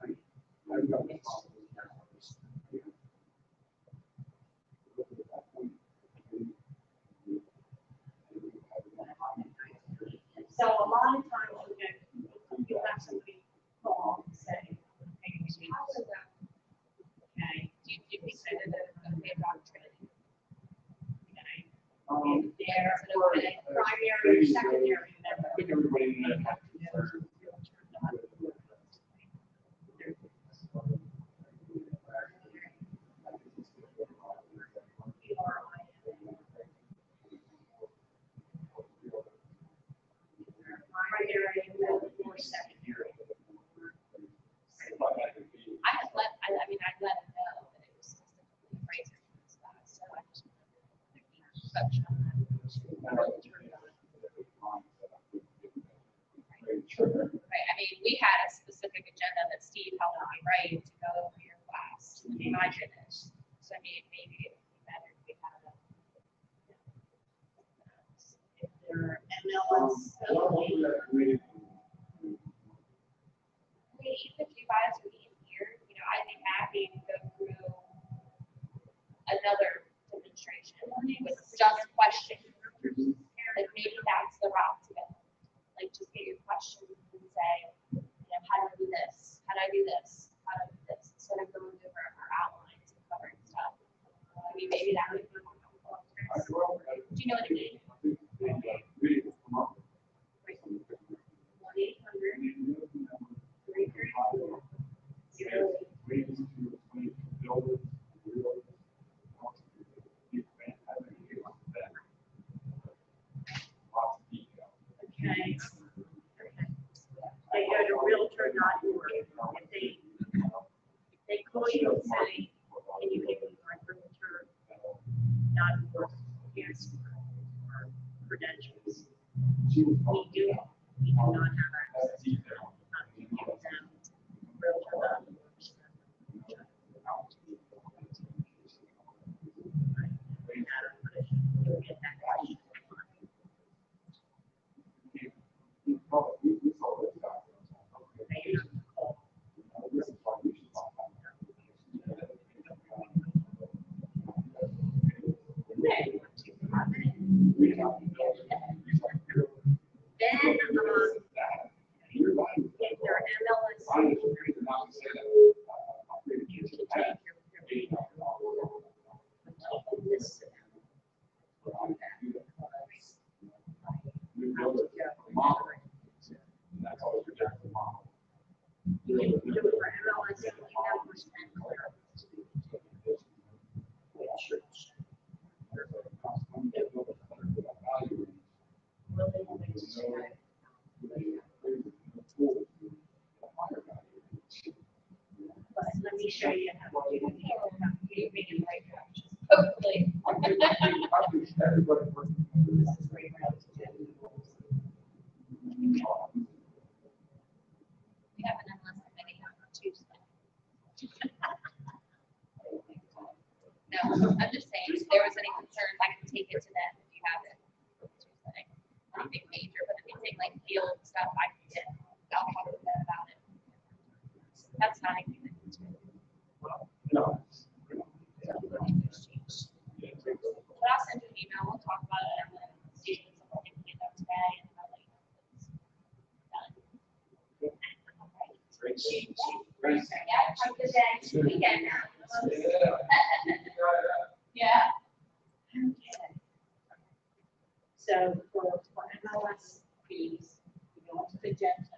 Speaker 16: So a lot of times you have somebody call and say, hey, how is that? Okay.
Speaker 2: Do you think that it's gonna be about training?
Speaker 16: Okay. If they're for primary or secondary
Speaker 7: I
Speaker 16: member.
Speaker 7: think everybody in that has to
Speaker 16: Primary or secondary.
Speaker 2: I mean, I let them know that it was specifically appraisers and stuff, so I just wanted to touch on that. Right, I mean, we had a specific agenda that Steve helped me write to go over your class, and I finished. So I mean, maybe it would be better if we had a.
Speaker 16: If they're MLS only.
Speaker 2: I mean, even if you guys are in here, you know, I'd be happy to go through another demonstration with just questions. Like maybe that's the route to go. Like just get your questions and say, you know, how do I do this? How do I do this? How do I do this? Instead of going over our outlines and covering stuff. I mean, maybe that would be more helpful. Do you know what I mean?
Speaker 16: 1-800-333-0. Okay. They go to realtor.org. If they call you and say, can you give me my realtor.org or credentials? We do not have access to them. We give them realtor.org. You'll get that question. Then, if your MLS, you can take your list of them. You can do it for MLS, members and clerks. But let me show you how to do it.
Speaker 2: Hopefully. We have an MLS committee on Tuesday. I'm just saying, if there was any concerns, I can take it to them if you have it. Nothing major, but anything like field stuff, I can get, I'll talk to them about it. That's not a human.
Speaker 14: No.
Speaker 2: But I'll send you an email, we'll talk about it, and then see if it's something we can get done today, and then I'll let you know if it's done. Alright. Yeah, have a good day. Weekend now. Yeah.
Speaker 16: Okay. So for MLS fees, you go into the agenda,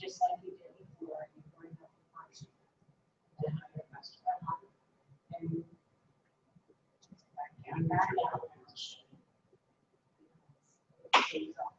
Speaker 16: just like you did before, you bring up the function. And hire a customer on it, and count that out. Pays off.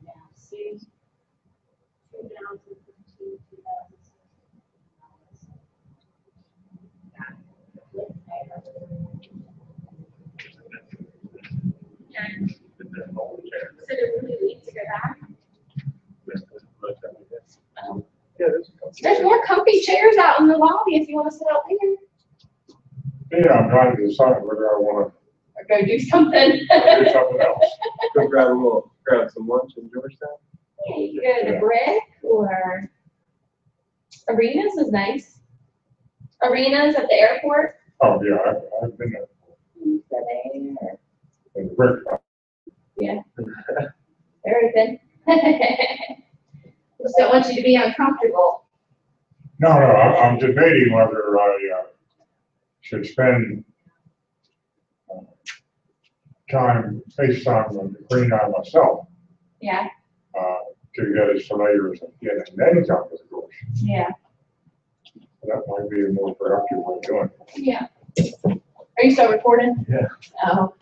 Speaker 16: Now, see, 2015, 2016.
Speaker 2: Yeah. So do we need to go back? There's more comfy chairs out in the lobby if you want to sit out there.
Speaker 9: Yeah, I'm trying to decide whether I wanna
Speaker 2: Or go do something.
Speaker 9: do something else.
Speaker 3: Go grab some lunch in Georgetown.
Speaker 2: Yeah, you can go to Brick or Arenas is nice. Arenas at the airport.
Speaker 9: Oh, yeah, I've been there.
Speaker 2: You go there.
Speaker 9: In the brick.
Speaker 2: Yeah. Very good. Just don't want you to be uncomfortable.
Speaker 9: No, I'm debating whether I should spend face time with the green eye myself,
Speaker 2: Yeah.
Speaker 9: to get as familiar as I can, and then come to the course.
Speaker 2: Yeah.
Speaker 9: That might be a more productive way of doing it.
Speaker 2: Yeah. Are you still recording?
Speaker 9: Yeah.
Speaker 2: Oh.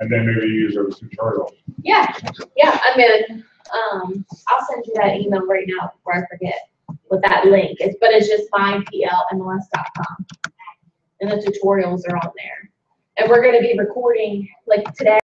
Speaker 9: And then maybe use those tutorials.
Speaker 2: Yeah. Yeah, I'm in. I'll send you that email right now before I forget with that link. But it's just myplmls.com. And the tutorials are on there. And we're going to be recording like today.